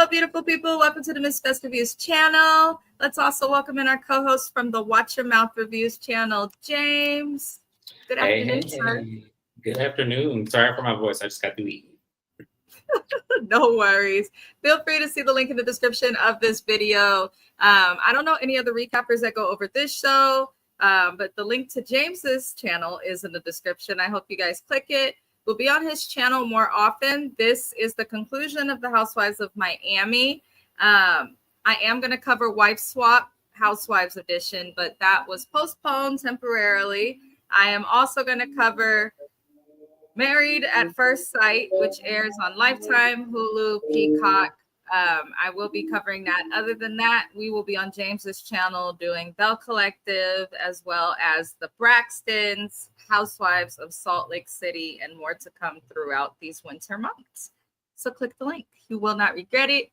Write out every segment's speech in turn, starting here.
beautiful people. Welcome to the MIZZES Reviews channel. Let's also welcome in our co-host from the Watch Your Mouth Reviews channel, James. Good afternoon, sir. Good afternoon. Sorry for my voice. I just got to eat. No worries. Feel free to see the link in the description of this video. I don't know any other recappers that go over this show, but the link to James's channel is in the description. I hope you guys click it. We'll be on his channel more often. This is the conclusion of the Housewives of Miami. I am going to cover Wife Swap Housewives edition, but that was postponed temporarily. I am also going to cover Married at First Sight, which airs on Lifetime, Hulu, Peacock. I will be covering that. Other than that, we will be on James's channel doing Bell Collective, as well as the Braxtons, Housewives of Salt Lake City, and more to come throughout these winter months. So click the link. You will not regret it.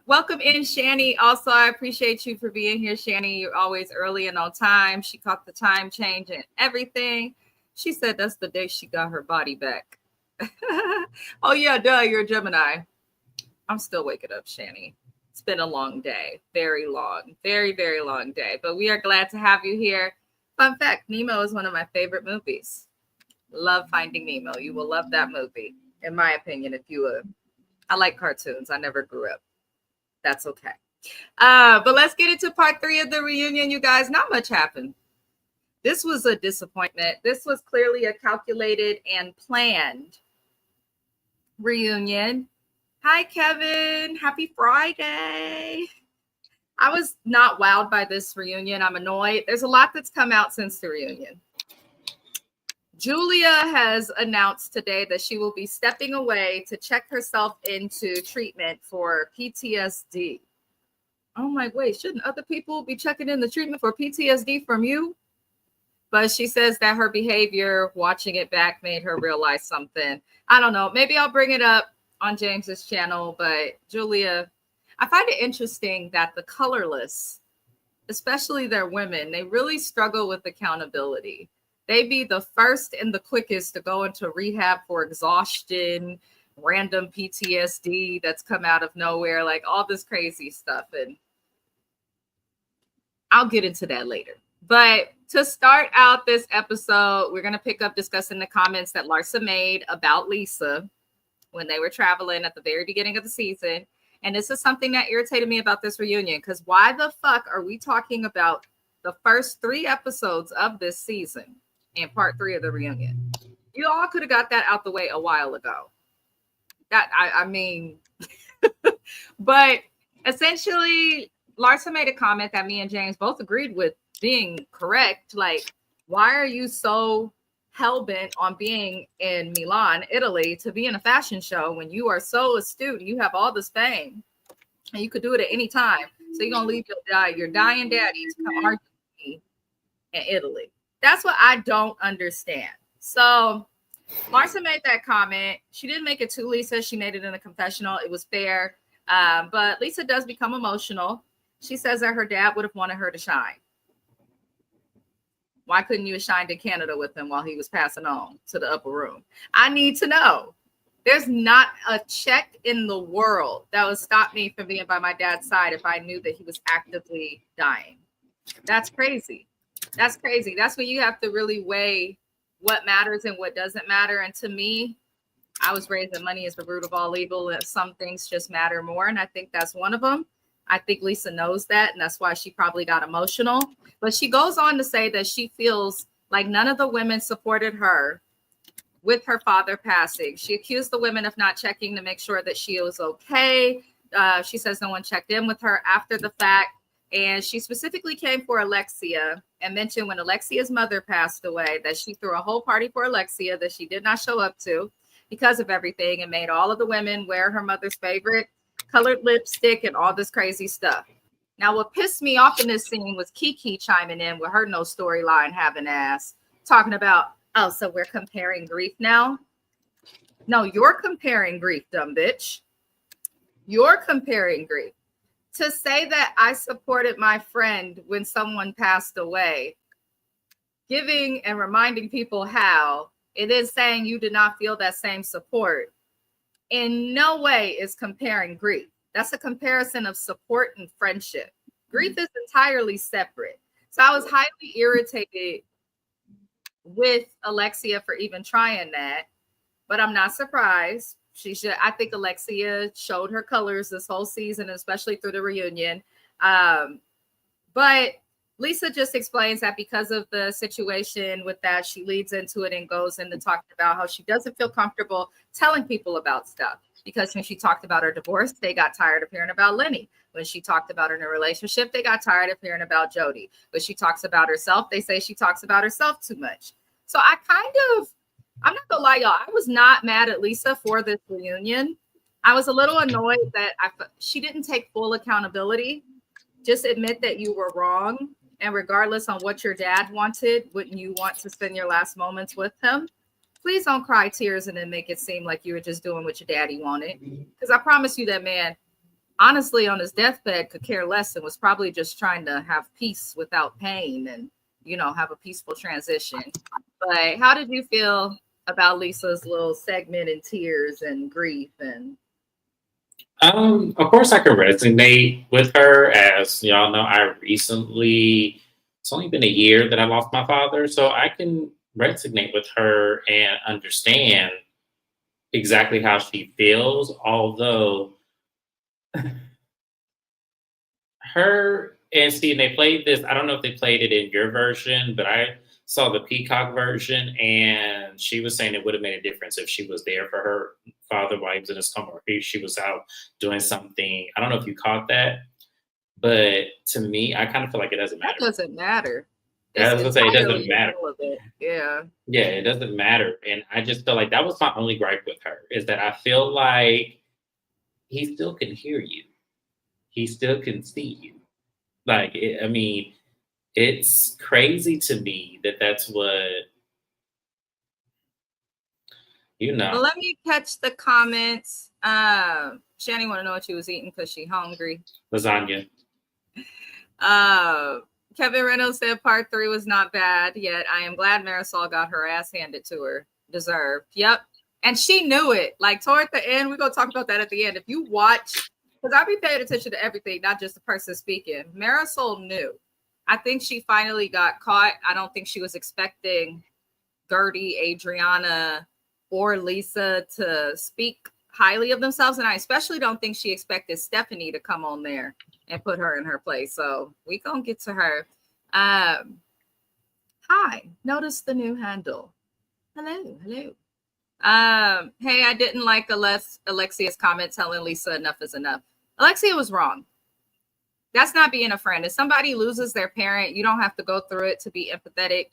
Welcome in, Shani. Also, I appreciate you for being here, Shani. You're always early and on time. She caught the time change and everything. She said that's the day she got her body back. Oh, yeah, duh, you're a Gemini. I'm still waking up, Shani. It's been a long day. Very long. Very, very long day. But we are glad to have you here. Fun fact, Nemo is one of my favorite movies. Love Finding Nemo. You will love that movie, in my opinion, if you would. I like cartoons. I never grew up. That's okay. But let's get into part 3 of the reunion, you guys. Not much happened. This was a disappointment. This was clearly a calculated and planned reunion. Hi, Kevin. Happy Friday. I was not wowed by this reunion. I'm annoyed. There's a lot that's come out since the reunion. Julia has announced today that she will be stepping away to check herself into treatment for PTSD. Oh my wait, shouldn't other people be checking in the treatment for PTSD from you? But she says that her behavior, watching it back, made her realize something. I don't know. Maybe I'll bring it up on James's channel. But Julia, I find it interesting that the colorless, especially their women, they really struggle with accountability. They be the first and the quickest to go into rehab for exhaustion, random PTSD that's come out of nowhere, like all this crazy stuff. And I'll get into that later. But to start out this episode, we're going to pick up discussing the comments that Larsa made about Lisa when they were traveling at the very beginning of the season. And this is something that irritated me about this reunion, because why the fuck are we talking about the first 3 episodes of this season and part 3 of the reunion? You all could have got that out the way a while ago. I mean, but essentially, Larsa made a comment that me and James both agreed with being correct. Like, why are you so hell-bent on being in Milan, Italy, to be in a fashion show when you are so astute, you have all this fame, and you could do it at any time? So you're gonna leave your dying daddy to come argue with me in Italy? That's what I don't understand. So Larsa made that comment. She didn't make it to Lisa. She made it in a confessional. It was fair. But Lisa does become emotional. She says that her dad would have wanted her to shine. Why couldn't you have shined in Canada with him while he was passing on to the upper room? I need to know. There's not a check in the world that would stop me from being by my dad's side if I knew that he was actively dying. That's crazy. That's crazy. That's when you have to really weigh what matters and what doesn't matter. And to me, I was raised that money is the root of all evil, and some things just matter more. And I think that's one of them. I think Lisa knows that, and that's why she probably got emotional. But she goes on to say that she feels like none of the women supported her with her father passing. She accused the women of not checking to make sure that she was okay. She says no one checked in with her after the fact. And she specifically came for Alexia and mentioned when Alexia's mother passed away that she threw a whole party for Alexia that she did not show up to because of everything, and made all of the women wear her mother's favorite colored lipstick and all this crazy stuff. Now, what pissed me off in this scene was Kiki chiming in with her no storyline having ass, talking about, oh, so we're comparing grief now? No, you're comparing grief, dumb bitch. You're comparing grief. To say that I supported my friend when someone passed away, giving and reminding people how, it is saying you did not feel that same support, in no way is comparing grief. That's a comparison of support and friendship. Grief is entirely separate. So I was highly irritated with Alexia for even trying that, but I'm not surprised. I think Alexia showed her colors this whole season, especially through the reunion. But Lisa just explains that because of the situation with that, she leads into it and goes into talking about how she doesn't feel comfortable telling people about stuff. Because when she talked about her divorce, they got tired of hearing about Lenny. When she talked about her in a relationship, they got tired of hearing about Jody. When she talks about herself, they say she talks about herself too much. So I'm not gonna lie, y'all, I was not mad at Lisa for this reunion. I was a little annoyed that she didn't take full accountability. Just admit that you were wrong. And regardless on what your dad wanted, wouldn't you want to spend your last moments with him? Please don't cry tears and then make it seem like you were just doing what your daddy wanted. Because I promise you that man, honestly, on his deathbed, could care less and was probably just trying to have peace without pain and, have a peaceful transition. But how did you feel about Lisa's little segment in tears and grief? And Of course, I can resonate with her. As y'all know, it's only been a year that I lost my father, so I can resonate with her and understand exactly how she feels. Although they played this. I don't know if they played it in your version, but I saw the Peacock version, and she was saying it would have made a difference if she was there for her father while he was in his coma, or if she was out doing something. I don't know if you caught that, but to me, I kind of feel like it doesn't matter. That doesn't matter. I was gonna say it doesn't matter. Yeah. Yeah, it doesn't matter. And I just feel like that was my only gripe with her, is that I feel like he still can hear you. He still can see you. Like, it's crazy to me that that's what, Well, let me catch the comments. Shani want to know what she was eating because she hungry. Lasagna. Kevin Reynolds said part 3 was not bad yet. I am glad Marisol got her ass handed to her. Deserved. Yep. And she knew it. Like toward the end, we're going to talk about that at the end. If you watch, because I'll be paying attention to everything, not just the person speaking. Marisol knew. I think she finally got caught. I don't think she was expecting Gertie, Adriana, or Lisa to speak highly of themselves. And I especially don't think she expected Stephanie to come on there and put her in her place. So we gonna get to her. Hi, notice the new handle. Hello. Hey, I didn't like Alexia's comment telling Lisa enough is enough. Alexia was wrong. That's not being a friend. If somebody loses their parent, you don't have to go through it to be empathetic.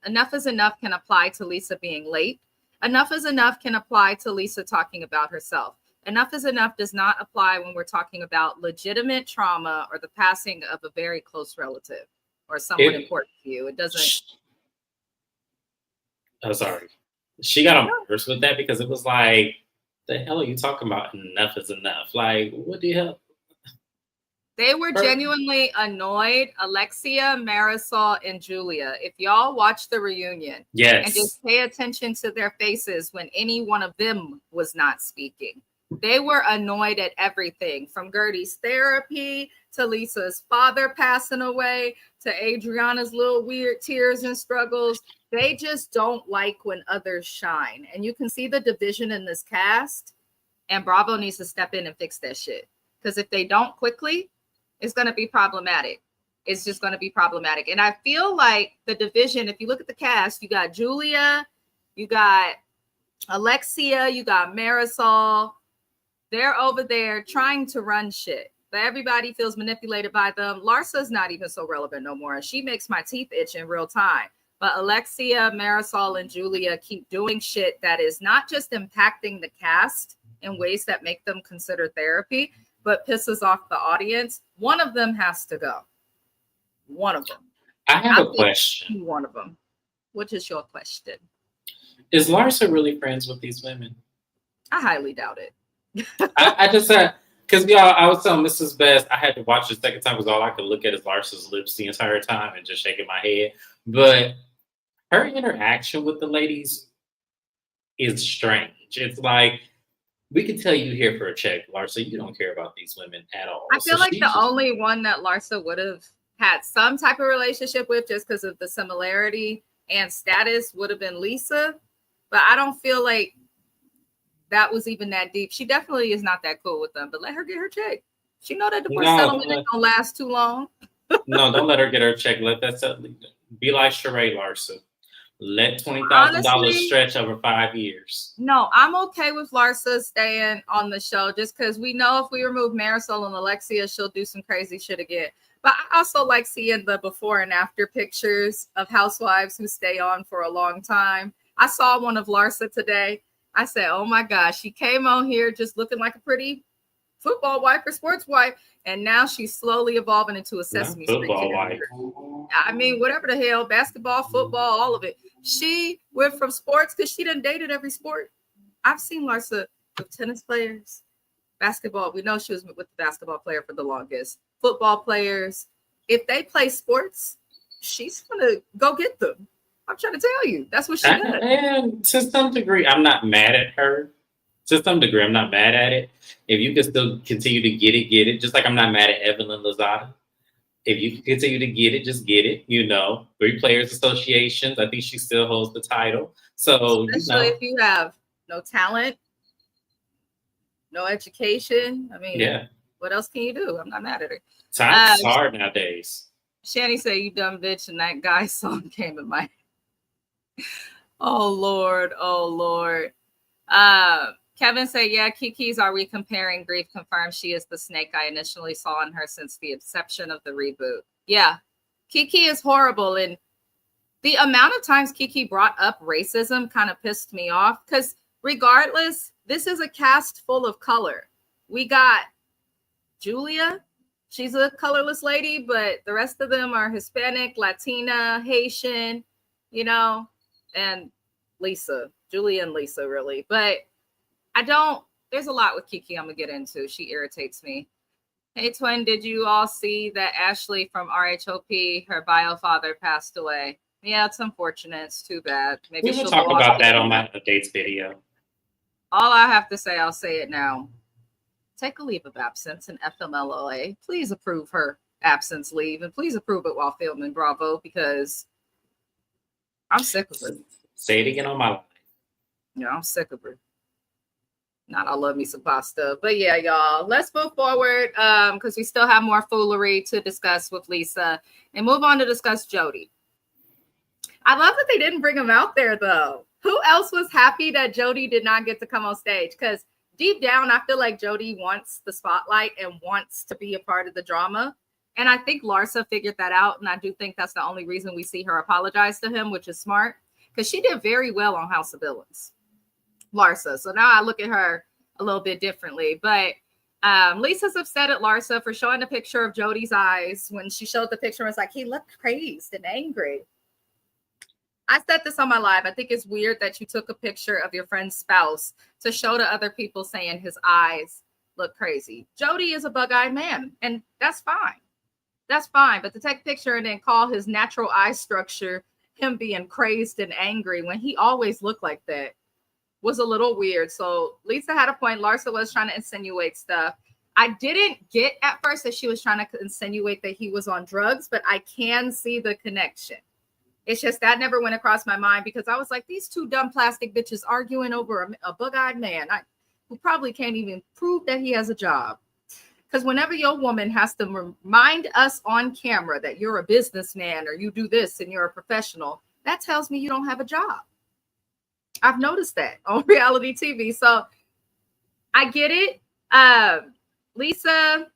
Enough is enough can apply to Lisa being late. Enough is enough can apply to Lisa talking about herself. Enough is enough does not apply when we're talking about legitimate trauma or the passing of a very close relative or someone important to you. It doesn't. Oh, sorry. She got on my nerves with that because it was like, the hell are you talking about? Enough is enough. Like, what the hell? They were genuinely annoyed. Alexia, Marisol, and Julia. If y'all watch the reunion, yes, and just pay attention to their faces when any one of them was not speaking. They were annoyed at everything, from Gertie's therapy to Lisa's father passing away to Adriana's little weird tears and struggles. They just don't like when others shine. And you can see the division in this cast, and Bravo needs to step in and fix that shit. Because if they don't quickly, it's going to be problematic. It's just going to be problematic. And I feel like the division, if you look at the cast, you got Julia, you got Alexia, you got Marisol. They're over there trying to run shit, but everybody feels manipulated by them. Larsa's not even so relevant no more. She makes my teeth itch in real time. But Alexia, Marisol, and Julia keep doing shit that is not just impacting the cast in ways that make them consider therapy, but pisses off the audience. One of them has to go. One of them. I have a question. One of them. What is your question? Is Larsa really friends with these women? I highly doubt it. I just said, because y'all, I was telling Mrs. Best, I had to watch the second time because all I could look at is Larsa's lips the entire time and just shaking my head. But her interaction with the ladies is strange. It's like, We can tell you here for a check, Larsa. You don't care about these women at all. I So feel like the she's just only one that Larsa would have had some type of relationship with, just because of the similarity and status, would have been Lisa. But I don't feel like that was even that deep. She definitely is not that cool with them. But let her get her check. She know that divorce settlement ain't gonna last too long. no, don't let her get her check. Let that be like Sheree Larsa. Let $20,000 stretch over 5 years. No, I'm okay with Larsa staying on the show just because we know if we remove Marisol and Alexia, she'll do some crazy shit again. But I also like seeing the before and after pictures of housewives who stay on for a long time. I saw one of Larsa today. I said, oh my gosh, she came on here just looking like a pretty football wife or sports wife, and now she's slowly evolving into a Sesame Street football wife. I mean, whatever the hell, basketball, football, all of it. She went from sports because she done dated every sport. I've seen Larsa with tennis players, basketball. We know she was with the basketball player for the longest. Football players. If they play sports, she's gonna go get them. I'm trying to tell you, that's what she does. And to some degree, I'm not mad at her. To some degree, I'm not mad at it. If you can still continue to get it. Just like I'm not mad at Evelyn Lozada. If you can continue to get it, just get it. You know, 3 Players Associations. I think she still holds the title. So, especially if you have no talent, no education. I mean, yeah. What else can you do? I'm not mad at her. Time's hard nowadays. Shanny said, "You dumb bitch," and that guy's song came in my. Oh Lord, oh Lord. Kevin said, yeah, Kiki's Are We Comparing Grief confirmed she is the snake I initially saw in her since the inception of the reboot. Yeah, Kiki is horrible. And the amount of times Kiki brought up racism kind of pissed me off because regardless, this is a cast full of color. We got Julia. She's a colorless lady, but the rest of them are Hispanic, Latina, Haitian, you know, and Lisa, Julia and Lisa, really. But there's a lot with Kiki I'm going to get into. She irritates me. Hey, twin, did you all see that Ashley from RHOP, her bio father, passed away? Yeah, it's unfortunate. It's too bad. Maybe we'll talk about that on my updates video. All I have to say, I'll say it now. Take a leave of absence in FMLA. Please approve her absence leave, and please approve it while filming Bravo, because I'm sick of her. Say it again on my life. Yeah, I'm sick of her. Not I love me some pasta. But yeah, y'all, let's move forward because we still have more foolery to discuss with Lisa and move on to discuss Jody. I love that they didn't bring him out there, though. Who else was happy that Jody did not get to come on stage? Because deep down, I feel like Jody wants the spotlight and wants to be a part of the drama. And I think Larsa figured that out. And I do think that's the only reason we see her apologize to him, which is smart, because she did very well on House of Villains. Larsa. So now I look at her a little bit differently. But Lisa's upset at Larsa for showing a picture of Jody's eyes. When she showed the picture, it was like, he looked crazed and angry. I said this on my live. I think it's weird that you took a picture of your friend's spouse to show to other people saying his eyes look crazy. Jody is a bug-eyed man, and that's fine. That's fine. But to take a picture and then call his natural eye structure him being crazed and angry when he always looked like that was a little weird. So Lisa had a point. Larsa was trying to insinuate stuff. I didn't get at first that she was trying to insinuate that he was on drugs, but I can see the connection. It's just that never went across my mind because I was like, these two dumb plastic bitches arguing over a bug-eyed man who probably can't even prove that he has a job. Because whenever your woman has to remind us on camera that you're a businessman or you do this and you're a professional, that tells me you don't have a job. I've noticed that on reality TV. So I get it. Lisa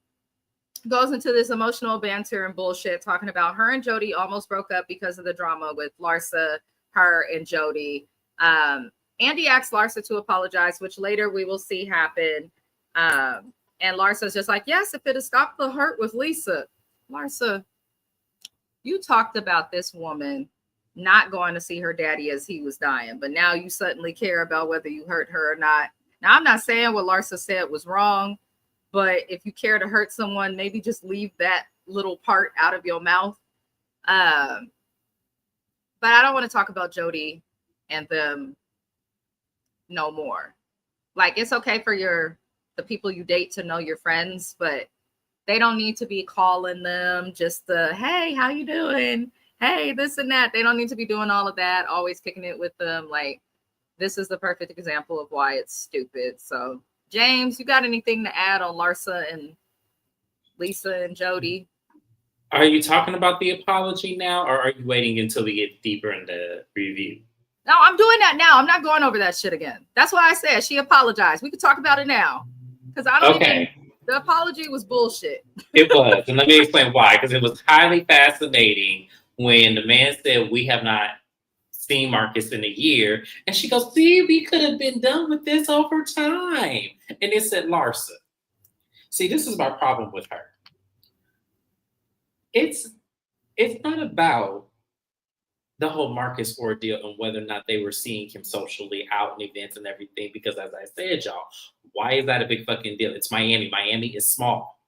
goes into this emotional banter and bullshit talking about her and Jody almost broke up because of the drama with Larsa, her and Jody. Andy asked Larsa to apologize, which later we will see happen. And Larsa's just like, yes, if it had stopped the hurt with Lisa. Larsa, you talked about this woman not going to see her daddy as he was dying, but now you suddenly care about whether you hurt her or not. Now, I'm not saying what Larsa said was wrong, but if you care to hurt someone, maybe just leave that little part out of your mouth. But I don't want to talk about Jody and them no more. Like, it's okay for the people you date to know your friends, but they don't need to be calling them just hey, how you doing? Hey, this and that. They don't need to be doing all of that, always kicking it with them. Like, this is the perfect example of why it's stupid. So, James, you got anything to add on Larsa and Lisa and Jody? Are you talking about the apology now, or are you waiting until we get deeper in the review? No, I'm doing that now. I'm not going over that shit again. That's why I said she apologized. We could talk about it now. Because I don't even, the apology was bullshit. It was. And let me explain why. Because it was highly fascinating when the man said, we have not seen Marcus in a year. And she goes, see, we could have been done with this over time. And it said Larsa. See, this is my problem with her. It's not about the whole Marcus ordeal and whether or not they were seeing him socially out in events and everything. Because as I said, y'all, why is that a big fucking deal? It's Miami. Miami is small.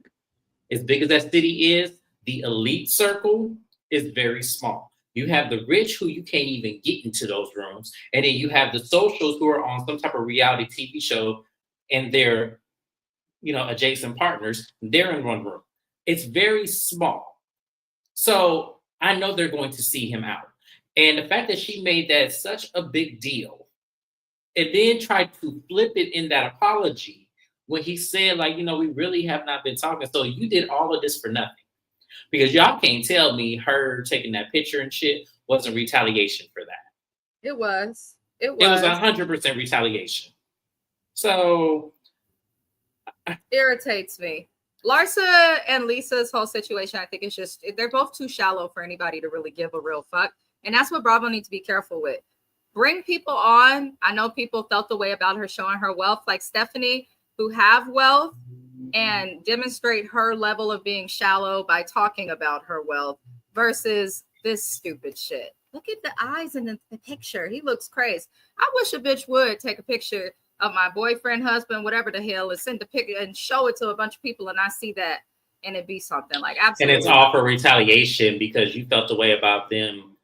As big as that city is, the elite circle is very small. You have the rich who you can't even get into those rooms. And then you have the socials who are on some type of reality TV show and they're, adjacent partners. They're in one room. It's very small. So I know they're going to see him out. And the fact that she made that such a big deal and then tried to flip it in that apology when he said, like, we really have not been talking. So you did all of this for nothing. Because y'all can't tell me her taking that picture and shit wasn't retaliation for that. It was. It was 100% retaliation. So. Irritates me. Larsa and Lisa's whole situation, I think, is just, they're both too shallow for anybody to really give a real fuck. And that's what Bravo needs to be careful with. Bring people on. I know people felt the way about her showing her wealth, like Stephanie, who have wealth, and demonstrate her level of being shallow by talking about her wealth versus this stupid shit. Look at the eyes in the picture. He looks crazy. I wish a bitch would take a picture of my boyfriend, husband, whatever the hell, and send the picture and show it to a bunch of people, and I see that, and it be something like absolutely. And it's all for retaliation because you felt the way about them,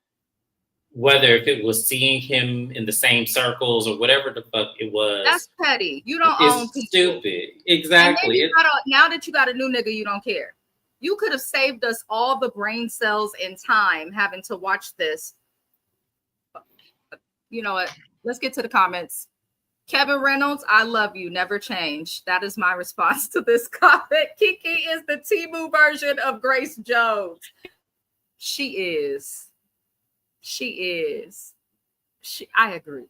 whether if it was seeing him in the same circles or whatever the fuck it was. That's petty. You don't own people. Stupid. Exactly. Now that you got a new nigga, you don't care. You could have saved us all the brain cells and time having to watch this. You know what? Let's get to the comments. Kevin Reynolds, I love you. Never change. That is my response to this comment. Kiki is the Temu version of Grace Jones. She is. I agree.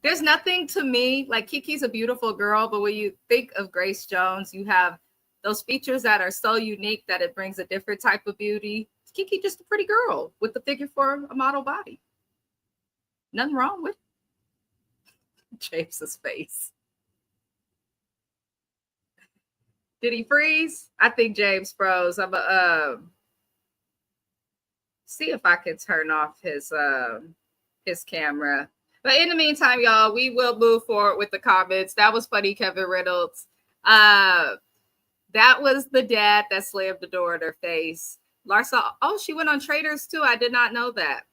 There's nothing to me, like, Kiki's a beautiful girl, but when you think of Grace Jones, you have those features that are so unique that it brings a different type of beauty. Kiki just a pretty girl with the figure for a model body. Nothing wrong with James's face. Did he freeze? I think James froze. I'm see if I can turn off his camera. But in the meantime, y'all, we will move forward with the comments. That was funny, Kevin Reynolds. That was the dad that slammed the door in her face. Larsa, oh, she went on Traders too. I did not know that.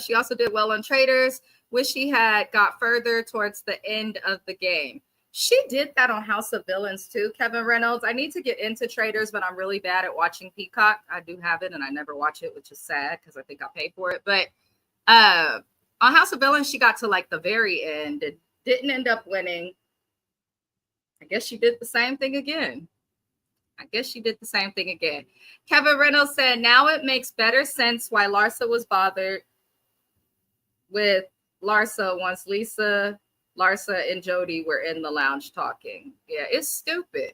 She also did well on Traders. Wish she had got further towards the end of the game. She did that on House of Villains too, Kevin Reynolds. I need to get into Traders, but I'm really bad at watching Peacock. I do have it, and I never watch it, which is sad because I think I paid for it. But on House of Villains, she got to like the very end and didn't end up winning. I guess she did the same thing again. Kevin Reynolds said, now it makes better sense why Larsa was bothered with Larsa once Lisa, Larsa, and Jody were in the lounge talking. Yeah, it's stupid.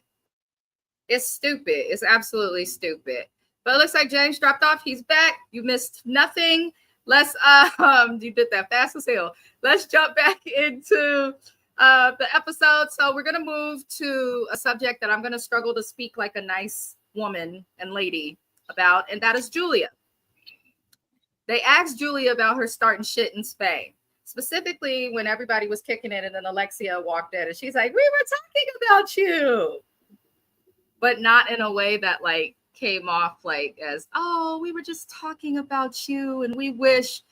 It's absolutely stupid. But it looks like James dropped off. He's back. You missed nothing. Let's you did that fast as hell. Let's jump back into the episode. So we're gonna move to a subject that I'm gonna struggle to speak like a nice woman and lady about, and that is Julia. They asked Julia about her starting shit in Spain, specifically when everybody was kicking it, and then Alexia walked in, and she's like, "We were talking about you," but not in a way that like came off like as, "Oh, we were just talking about you, and we wish."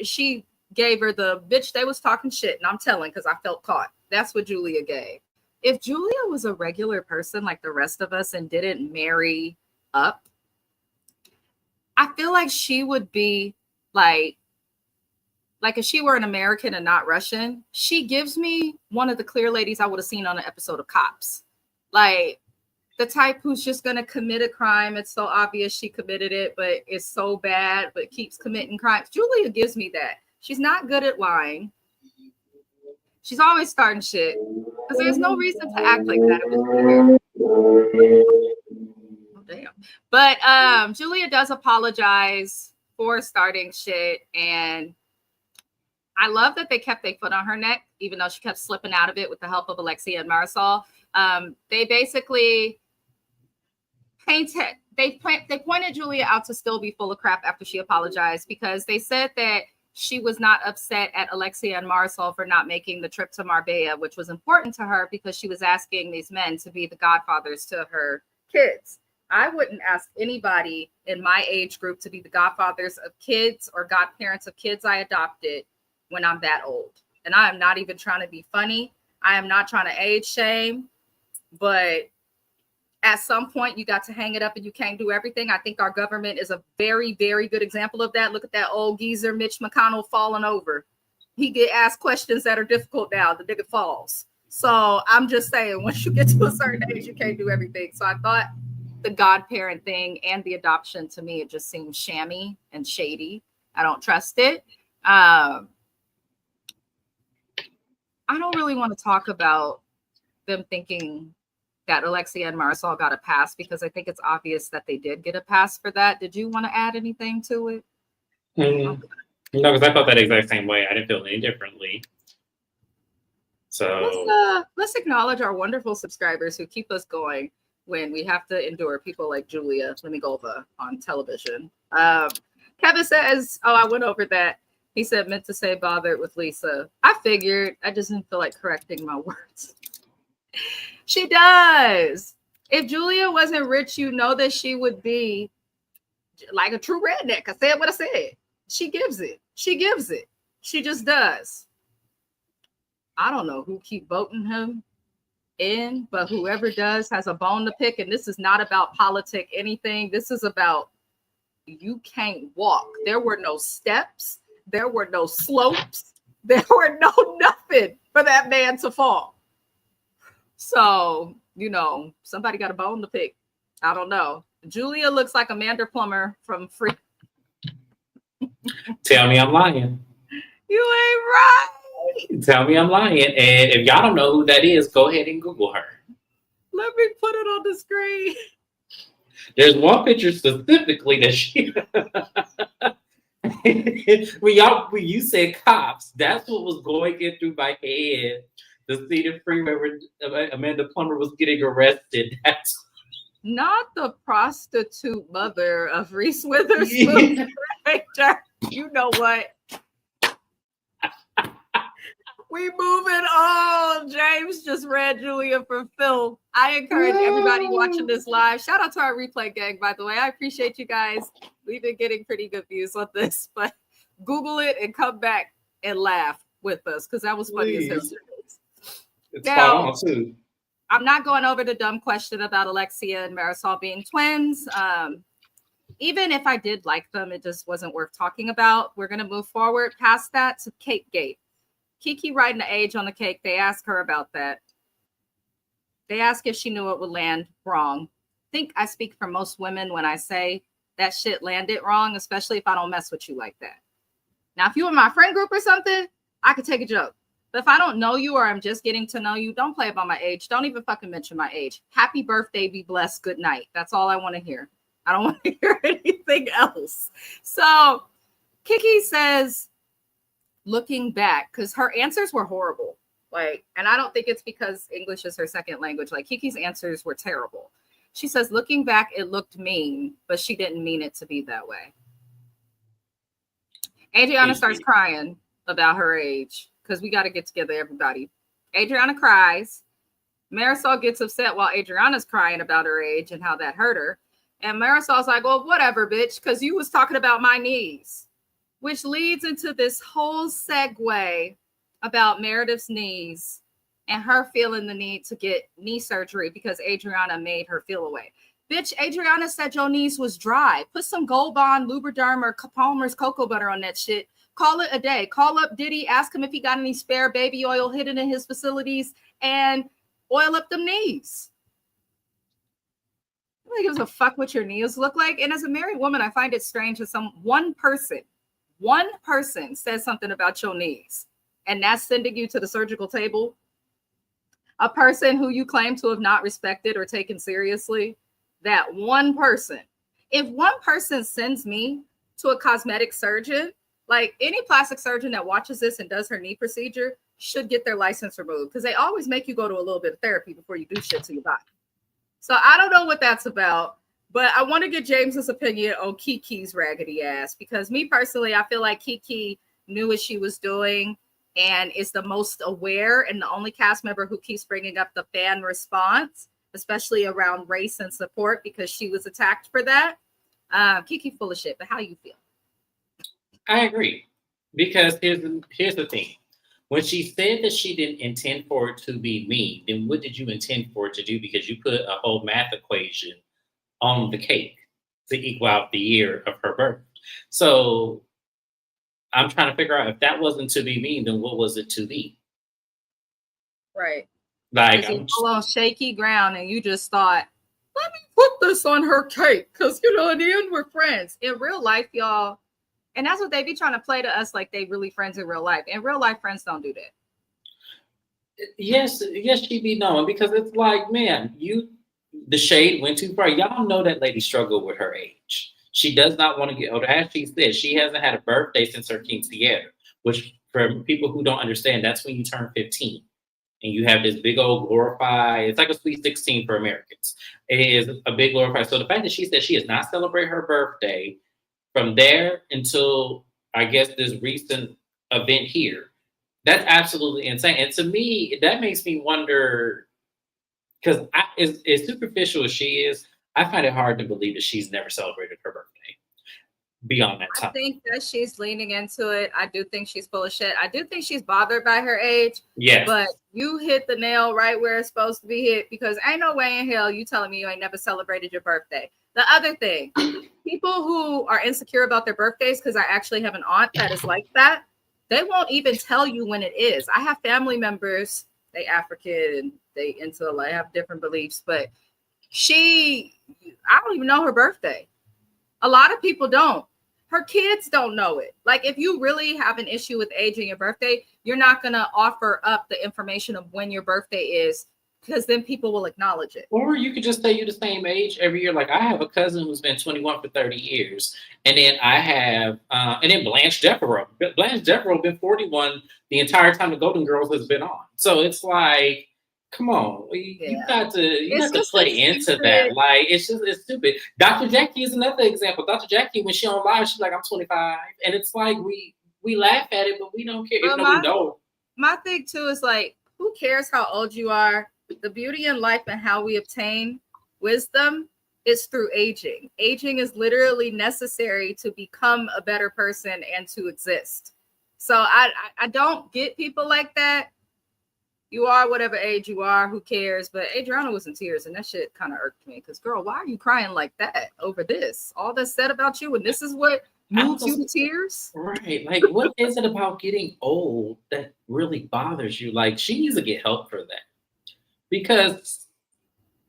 She gave her the bitch they was talking shit, and I'm telling because I felt caught. That's what Julia gave. If Julia was a regular person like the rest of us and didn't marry up, I feel like she would be like if she were an American and not Russian, she gives me one of the clear ladies I would have seen on an episode of Cops. Like the type who's just going to commit a crime. It's so obvious she committed it, but it's so bad, but keeps committing crimes. Julia gives me that. She's not good at lying. She's always starting shit because there's no reason to act like that. It was weird. Oh, damn. But Julia does apologize for starting shit, and I love that they kept their foot on her neck, even though she kept slipping out of it with the help of Alexia and Marisol. They basically they pointed Julia out to still be full of crap after she apologized, because they said that she was not upset at Alexia and Marisol for not making the trip to Marbella, which was important to her because she was asking these men to be the godfathers to her kids. I wouldn't ask anybody in my age group to be the godfathers of kids or godparents of kids I adopted when I'm that old. And I am not even trying to be funny. I am not trying to age shame, but at some point you got to hang it up and you can't do everything. I think our government is a very, very good example of that. Look at that old geezer, Mitch McConnell, falling over. He get asked questions that are difficult now. The nigga falls. So I'm just saying, once you get to a certain age, you can't do everything. So I thought the godparent thing and the adoption, to me, it just seems shammy and shady. I don't trust it. I don't really want to talk about them thinking that Alexia and Marisol got a pass, because I think it's obvious that they did get a pass for that. Did you want to add anything to it? No, because I felt that exact same way. I didn't feel any differently. So let's acknowledge our wonderful subscribers who keep us going when we have to endure people like Julia Lemigova on television. Kevin says, oh, I went over that. He said, meant to say bothered with Lisa. I figured. I just didn't feel like correcting my words. She does. If Julia wasn't rich, you know that she would be like a true redneck. I said what I said. She gives it. She gives it. She just does. I don't know who keep voting him in, but whoever does has a bone to pick. And this is not about politic anything. This is about you can't walk. There were no steps. There were no slopes. There were no nothing for that man to fall. So, you know, somebody got a bone to pick. I don't know. Julia looks like Amanda Plummer from Free. Tell me I'm lying. You ain't right. Tell me I'm lying. And if y'all don't know who that is, go ahead and Google her. Let me put it on the screen. There's one picture specifically that she... when you said cops, that's what was going in through my head. The scene in Freeway where Amanda Plummer was getting arrested. That's not the prostitute mother of Reese Witherspoon. Yeah. You know what? We moving on. James just read Julia from Phil. I encourage everybody watching this live. Shout out to our replay gang, by the way. I appreciate you guys. We've been getting pretty good views on this, but Google it and come back and laugh with us because that was funny as hell. It's spot on too. I'm not going over the dumb question about Alexia and Marisol being twins. Even if I did like them, it just wasn't worth talking about. We're going to move forward past that to Cake Gate. Kiki writing the age on the cake. They asked her about that. They asked if she knew it would land wrong. I think I speak for most women when I say that shit landed wrong, especially if I don't mess with you like that. Now, if you were in my friend group or something, I could take a joke. But if I don't know you or I'm just getting to know you, don't play about my age. Don't even fucking mention my age. Happy birthday, be blessed, good night. That's all I want to hear. I don't want to hear anything else. So Kiki says, looking back, because her answers were horrible. Like, and I don't think it's because English is her second language. Like, Kiki's answers were terrible. She says, looking back, it looked mean, but she didn't mean it to be that way. Adriana starts crying about her age, because we got to get together, everybody. Adriana cries. Marisol gets upset while Adriana's crying about her age and how that hurt her. And Marisol's like, well, whatever, bitch, because you was talking about my knees. which leads into this whole segue about Meredith's knees and her feeling the need to get knee surgery because Adriana made her feel away. Bitch, Adriana said your knees was dry. Put some Gold Bond, Lubriderm, or Palmer's cocoa butter on that shit. Call it a day. Call up Diddy, ask him if he got any spare baby oil hidden in his facilities, and oil up them knees. Nobody gives a fuck what your knees look like. And as a married woman, I find it strange that one person says something about your knees, and that's sending you to the surgical table. A person who you claim to have not respected or taken seriously. That one person. If one person sends me to a cosmetic surgeon, like any plastic surgeon that watches this and does her knee procedure should get their license removed, because they always make you go to a little bit of therapy before you do shit to your body. So I don't know what that's about, but I want to get James's opinion on Kiki's raggedy ass, because me personally, I feel like Kiki knew what she was doing and is the most aware and the only cast member who keeps bringing up the fan response, especially around race and support, because she was attacked for that. Kiki full of shit, but how you feel? I agree, because here's the thing. When she said that she didn't intend for it to be me, then what did you intend for it to do? Because you put a whole math equation on the cake to equal out the year of her birth. So I'm trying to figure out, if that wasn't to be me, then what was it to be? Right. Like, I'm on shaky ground, and you just thought, let me put this on her cake, because in the end we're friends. In real life, y'all, and that's what they be trying to play to us, like they really friends in real life. In real life, friends don't do that. Yes, she be knowing, because it's like, man, the shade went too far. Y'all know that lady struggled with her age. She does not want to get older. As she said, she hasn't had a birthday since her quinceañera, which for people who don't understand, that's when you turn 15. And you have this big old glorified, it's like a sweet 16 for Americans. It is a big glorified. So the fact that she said she has not celebrated her birthday from there until, I guess, this recent event here, that's absolutely insane. And to me, that makes me wonder, because as superficial as she is, I find it hard to believe that she's never celebrated her birthday beyond that time. I think that she's leaning into it. I do think she's full of shit. I do think she's bothered by her age. Yes. But you hit the nail right where it's supposed to be hit, because ain't no way in hell you telling me you ain't never celebrated your birthday. The other thing, people who are insecure about their birthdays, because I actually have an aunt that is like that, they won't even tell you when it is. I have family members, they African and they have different beliefs, but I don't even know her birthday. A lot of people don't. Her kids don't know it. Like, if you really have an issue with age and your birthday, you're not going to offer up the information of when your birthday is, because then people will acknowledge it. Or you could just say you're the same age every year. Like, I have a cousin who's been 21 for 30 years. And then I have, and then Blanche Devereaux. Blanche Devereaux been 41 the entire time the Golden Girls has been on. So it's like, come on, you got to play into that. Like, it's stupid. Dr. Jackie is another example. Dr. Jackie, when she on live, she's like, I'm 25. And it's like, we laugh at it, but we don't care. Even though we know. My thing too is like, who cares how old you are? The beauty in life and how we obtain wisdom is through aging. Aging is literally necessary to become a better person and to exist. So I don't get people like that. You are whatever age you are, who cares? But Adriana was in tears, and that shit kind of irked me, because, girl, why are you crying like that over this? All that's said about you, and this is what moves you to tears? Right. Like, what is it about getting old that really bothers you? Like, she needs to get help for that. Because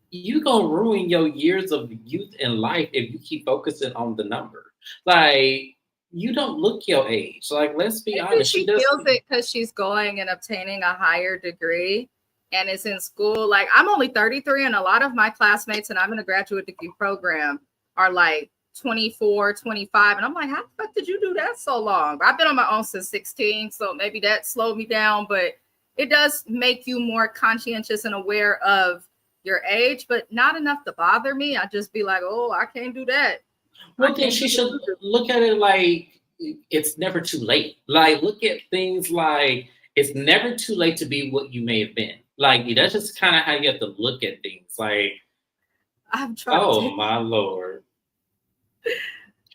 you're going to ruin your years of youth and life if you keep focusing on the number. Like, you don't look your age. Like, let's be honest. She feels it because she's going and obtaining a higher degree and is in school. Like, I'm only 33, and a lot of my classmates, and I'm in a graduate degree program, are like 24, 25. And I'm like, how the fuck did you do that so long? I've been on my own since 16, so maybe that slowed me down. But it does make you more conscientious and aware of your age, but not enough to bother me. I just be like, oh, I can't do that. Well, then she should look at it like it's never too late. Like, look at things like it's never too late to be what you may have been. Like, that's just kind of how you have to look at things. Like, I'm trying. Oh my Lord.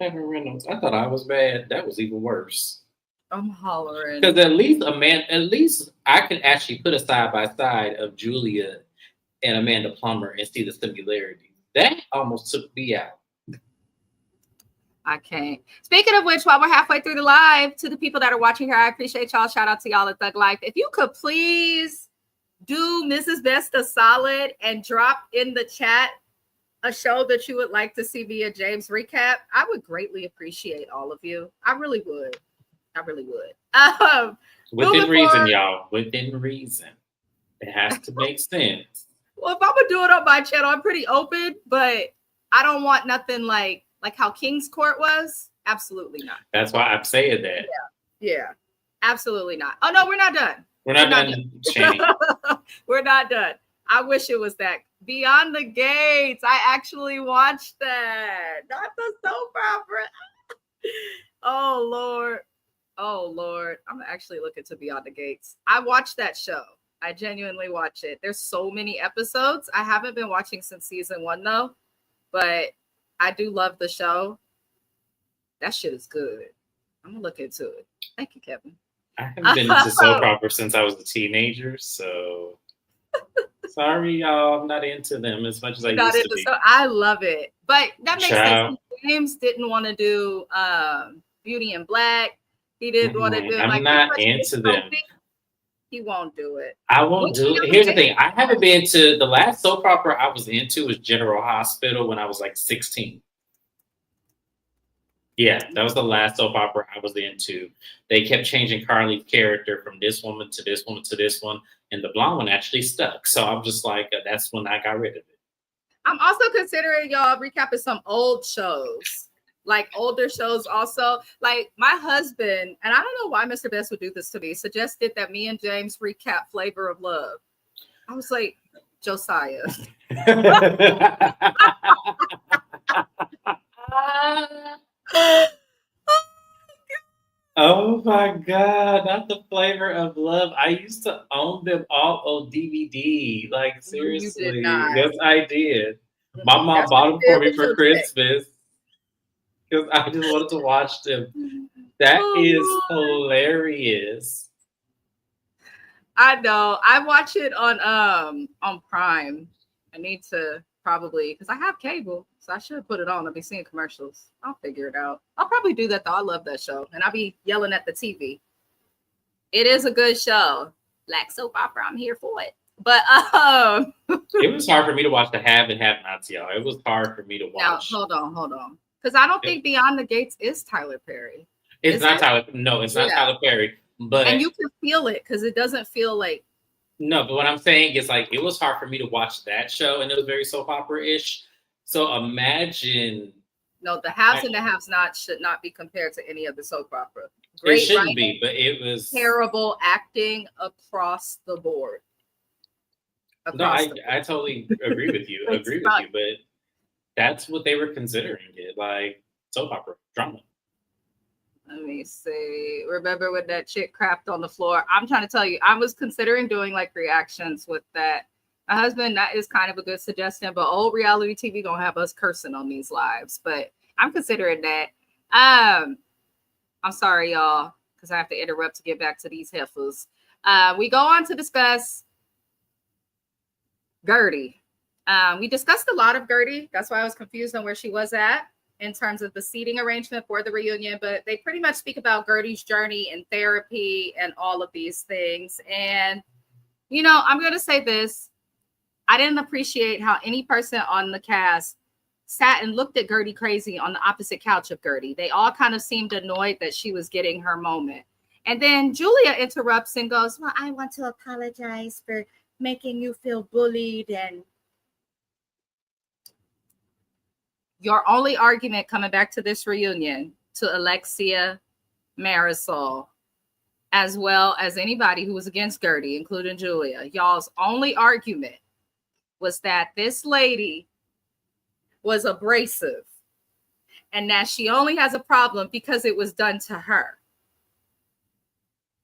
Kevin Reynolds. I thought I was bad. That was even worse. I'm hollering. Because at least I can actually put a side by side of Julia and Amanda Plummer and see the similarities. That almost took me out. I can't. Speaking of which, while we're halfway through the live, to the people that are watching here, I appreciate y'all. Shout out to y'all at Thug Life. If you could please do Mrs. Best a solid and drop in the chat a show that you would like to see via James recap, I would greatly appreciate all of you. I really would. I really would. Within reason, y'all. Within reason. It has to make sense. Well, if I'm gonna do it on my channel, I'm pretty open, but I don't want nothing like how King's Court was. Absolutely not. That's why I'm saying that. Yeah. Absolutely not. Oh no, we're not done. We're not done. We're not done. I wish it was that. Beyond the Gates. I actually watched that. Not the soap opera. Oh Lord. Oh Lord. I'm actually looking to Beyond the Gates. I watched that show. I genuinely watch it. There's so many episodes. I haven't been watching since season 1 though, but I do love the show. That shit is good. I'm gonna look into it. Thank you, Kevin. I haven't been into soap opera since I was a teenager, so sorry, y'all. I'm not into them as much as I used to be. So I love it, but that makes sense. James didn't want to do Beauty in Black. He didn't want to do. I'm not into them. He won't do it. I won't do it. Here's the thing. I haven't been to the last soap opera I was into was General Hospital when I was like 16. Yeah, that was the last soap opera I was into. They kept changing Carly's character from this woman to this woman to this one, and the blonde one actually stuck. So I'm just like, that's when I got rid of it. I'm also considering y'all recapping some old shows. Like older shows also. Like my husband, and I don't know why Mr. Best would do this to me, suggested that me and James recap Flavor of Love. I was like, Josiah. Oh my God, not the Flavor of Love. I used to own them all on DVD. Like, seriously. Yes, I did. My mom bought them for me for Christmas. Because I just wanted to watch them. That is hilarious. I know. I watch it on Prime. I need to probably, because I have cable, so I should put it on. I'll be seeing commercials. I'll figure it out. I'll probably do that though. I love that show, and I'll be yelling at the TV. It is a good show. Black soap opera. I'm here for it. But it was hard for me to watch the have and have nots, y'all. It was hard for me to watch. Now, hold on. Because I don't think Beyond the Gates is Tyler Perry. It's not Tyler. No, it's not Tyler Perry. And you can feel it because it doesn't feel like. No, but what I'm saying is like it was hard for me to watch that show, and it was very soap opera-ish. So imagine. No, the haves and the have-nots should not be compared to any of the soap opera. Great it shouldn't be, but it was terrible acting across the board. I totally agree with you. But that's what they were considering it, like soap opera drama. Let me see. Remember when that chick crapped on the floor? I'm trying to tell you, I was considering doing like reactions with that. My husband, that is kind of a good suggestion, but old reality TV gonna have us cursing on these lives. But I'm considering that. I'm sorry, y'all, because I have to interrupt to get back to these heifers. We go on to discuss Gertie. We discussed a lot of Gertie. That's why I was confused on where she was at in terms of the seating arrangement for the reunion. But they pretty much speak about Gertie's journey in therapy and all of these things. And, you know, I'm going to say this. I didn't appreciate how any person on the cast sat and looked at Gertie crazy on the opposite couch of Gertie. They all kind of seemed annoyed that she was getting her moment. And then Julia interrupts and goes, well, I want to apologize for making you feel bullied. And your only argument coming back to this reunion to Alexia, Marisol, as well as anybody who was against Gertie, including Julia, y'all's only argument was that this lady was abrasive and that she only has a problem because it was done to her.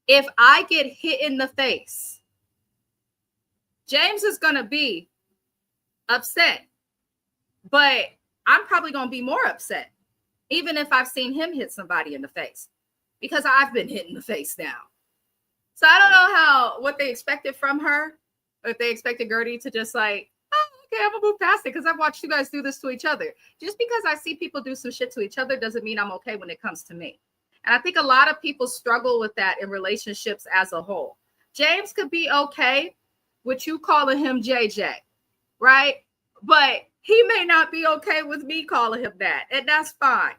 If I get hit in the face, James is going to be upset, but I'm probably going to be more upset even if I've seen him hit somebody in the face, because I've been hit in the face now. So I don't know what they expected from her, or if they expected Gertie to just like, oh, okay, I'm gonna move past it because I've watched you guys do this to each other. Just because I see people do some shit to each other doesn't mean I'm okay when it comes to me. And I think a lot of people struggle with that in relationships as a whole. James could be okay with you calling him JJ, right? But he may not be okay with me calling him that, and that's fine.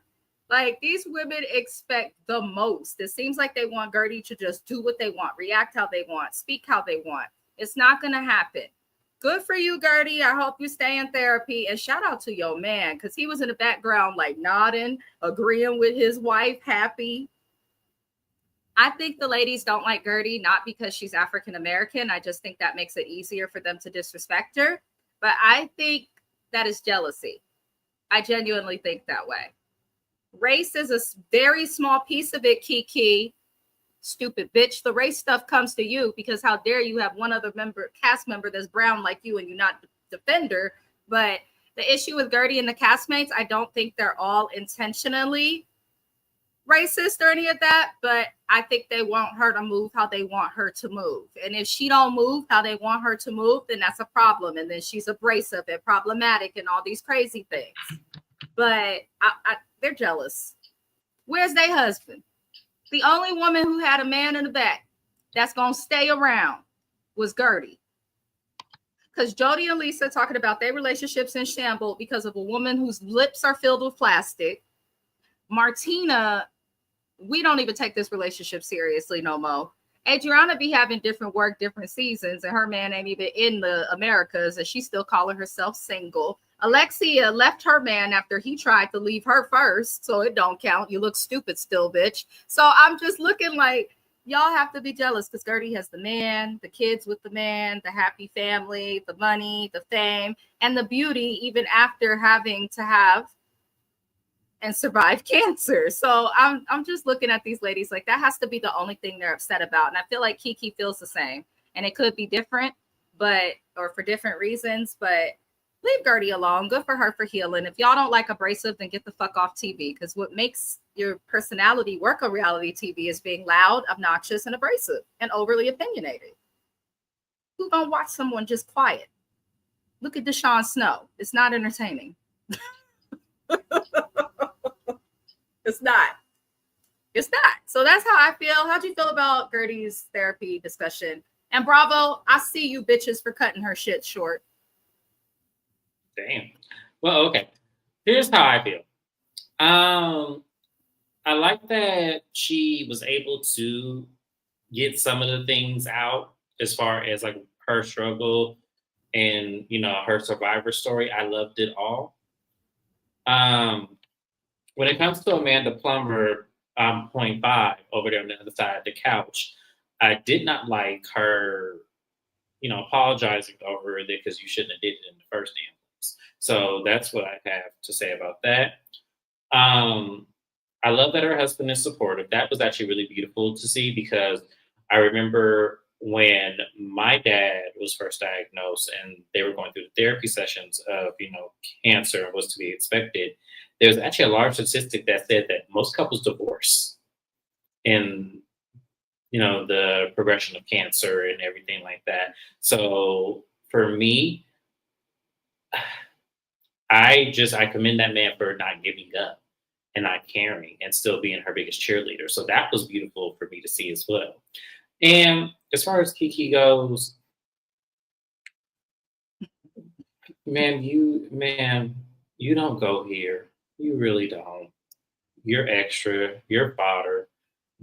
Like, these women expect the most. It seems like they want Gertie to just do what they want, react how they want, speak how they want. It's not going to happen. Good for you, Gertie. I hope you stay in therapy. And shout out to your man, because he was in the background, like nodding, agreeing with his wife, happy. I think the ladies don't like Gertie, not because she's African American. I just think that makes it easier for them to disrespect her. But I think that is jealousy. I genuinely think that way. Race is a very small piece of it, Kiki. Stupid bitch. The race stuff comes to you because how dare you have one other cast member that's brown like you and you not defend her. But the issue with Gertie and the castmates, I don't think they're all intentionally racist or any of that, but I think they want her to move how they want her to move. And if she don't move how they want her to move, then that's a problem. And then she's abrasive and problematic and all these crazy things. But they're jealous. Where's their husband? The only woman who had a man in the back that's going to stay around was Gertie. Because Jody and Lisa talking about their relationships in shambles because of a woman whose lips are filled with plastic. Martina, we don't even take this relationship seriously no more. Adriana be having different work, different seasons, and her man ain't even in the Americas, and she's still calling herself single. Alexia left her man after he tried to leave her first, so it don't count. You look stupid still, bitch. So I'm just looking like y'all have to be jealous because Gertie has the man, the kids with the man, the happy family, the money, the fame, and the beauty, even after having to have and survive cancer. So I'm just looking at these ladies like that has to be the only thing they're upset about. And I feel like Kiki feels the same. And it could be different, or for different reasons, but leave Gertie alone. Good for her for healing. If y'all don't like abrasive, then get the fuck off TV. Because what makes your personality work on reality TV is being loud, obnoxious, and abrasive, and overly opinionated. Who gonna watch someone just quiet? Look at Deshaun Snow. It's not entertaining. It's not. It's not. So that's how I feel. How'd you feel about Gertie's therapy discussion? And bravo, I see you bitches for cutting her shit short. Damn. Well, okay. Here's how I feel. I like that she was able to get some of the things out as far as like her struggle and her survivor story. I loved it all. When it comes to Amanda Plummer, 0.5 over there on the other side of the couch, I did not like her, apologizing over it because you shouldn't have did it in the first damn place. So that's what I have to say about that. I love that her husband is supportive. That was actually really beautiful to see because I remember when my dad was first diagnosed and they were going through the therapy sessions of, cancer was to be expected. There's actually a large statistic that said that most couples divorce in, the progression of cancer and everything like that. So for me, I commend that man for not giving up and not caring and still being her biggest cheerleader. So that was beautiful for me to see as well. And as far as Kiki goes, you don't go here. You really don't. You're extra. You're fodder.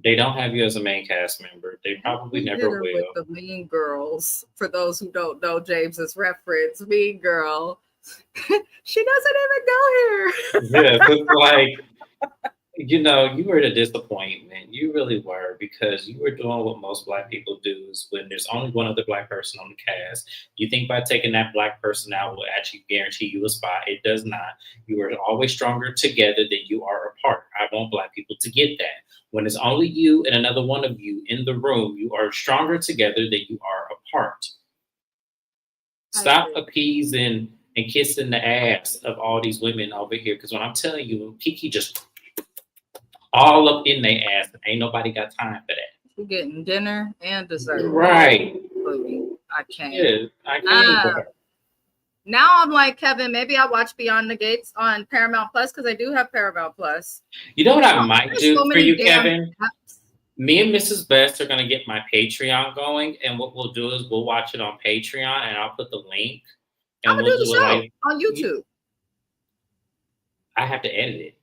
They don't have you as a main cast member. They probably never will. With the Mean Girls, for those who don't know James's reference, Mean Girl. She doesn't even go here. Yeah, it's like, you were a disappointment. You really were, because you were doing what most Black people do is when there's only one other Black person on the cast, you think by taking that Black person out will actually guarantee you a spot. It does not. You are always stronger together than you are apart. I want Black people to get that. When it's only you and another one of you in the room, you are stronger together than you are apart. Stop appeasing and kissing the ass of all these women over here. Because when I'm telling you, Kiki just all up in their ass, and ain't nobody got time for that. You're getting dinner and dessert. Right. I can't. Yeah, I can't. Now I'm like, Kevin, maybe I'll watch Beyond the Gates on Paramount Plus because I do have Paramount Plus. You know what I might do so for you, damn Kevin? apps. Me and Mrs. Best are gonna get my Patreon going, and what we'll do is we'll watch it on Patreon, and I'll put the link. And I'm gonna we'll do the it show like on YouTube. I have to edit it.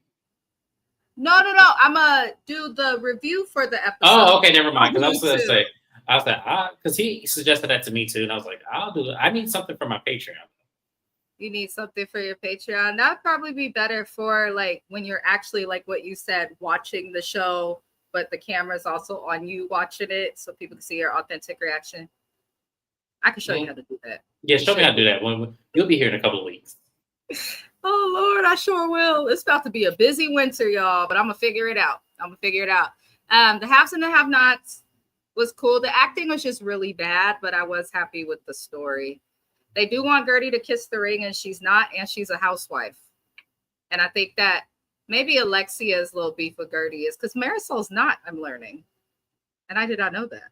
No. I'm gonna do the review for the episode. Oh, okay, never mind. Because I was gonna YouTube. say, because he suggested that to me too, and I was like, I'll do it. I need something for my Patreon. You need something for your Patreon. That'd probably be better for like when you're actually like what you said, watching the show, but the camera's also on you watching it, so people can see your authentic reaction. I can show you how to do that. Yeah, show me how to do that. You'll be here in a couple of weeks. Oh Lord, I sure will. It's about to be a busy winter, y'all, but I'm gonna figure it out. The haves and the have-nots was cool. The acting was just really bad, but I was happy with the story. They do want Gertie to kiss the ring, and she's not, and she's a housewife. And I think that maybe Alexia's little beef with Gertie is because Marisol's not, I'm learning. And I did not know that.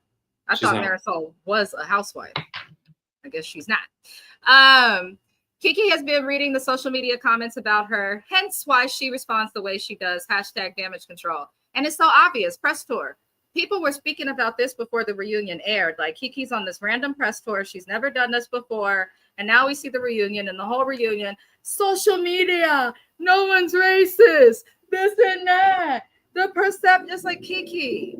I thought Marisol was a housewife. I guess she's not. Kiki has been reading the social media comments about her, hence why she responds the way she does, #damage control. And it's so obvious, press tour. People were speaking about this before the reunion aired. Like Kiki's on this random press tour. She's never done this before. And now we see the reunion, and the whole reunion, social media, no one's racist, this and that. The perception, just like Kiki.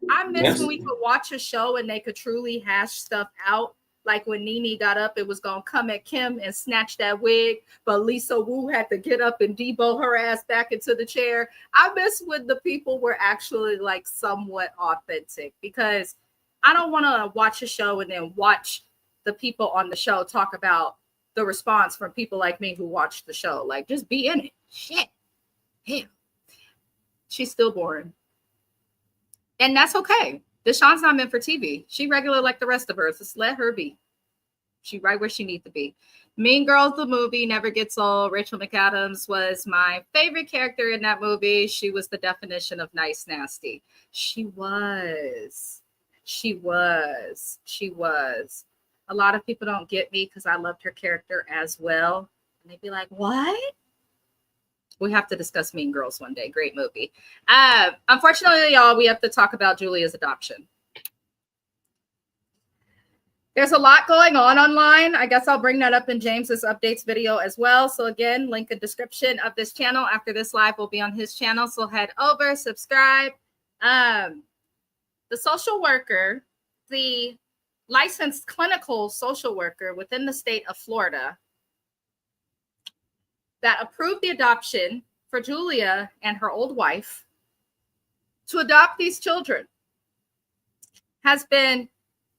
I miss when we could watch a show and they could truly hash stuff out. Like when Nene got up, it was going to come at Kim and snatch that wig. But Lisa Wu had to get up and debo her ass back into the chair. I miss when the people were actually like somewhat authentic, because I don't want to watch a show and then watch the people on the show talk about the response from people like me who watched the show. Like, just be in it. Shit. Damn. She's still boring. And that's okay. Deshawn's not meant for TV. She regular like the rest of us. Just let her be. She right where she needs to be. Mean Girls, the movie, never gets old. Rachel McAdams was my favorite character in that movie. She was the definition of nice, nasty. She was. A lot of people don't get me because I loved her character as well. And they'd be like, what? We have to discuss Mean Girls one day. Great movie. Unfortunately, y'all, we have to talk about Julia's adoption. There's a lot going on online. I guess I'll bring that up in James's updates video as well. So again, link in description of this channel. After this live will be on his channel. So head over, subscribe. The social worker, the licensed clinical social worker within the state of Florida, that approved the adoption for Julia and her old wife to adopt these children, has been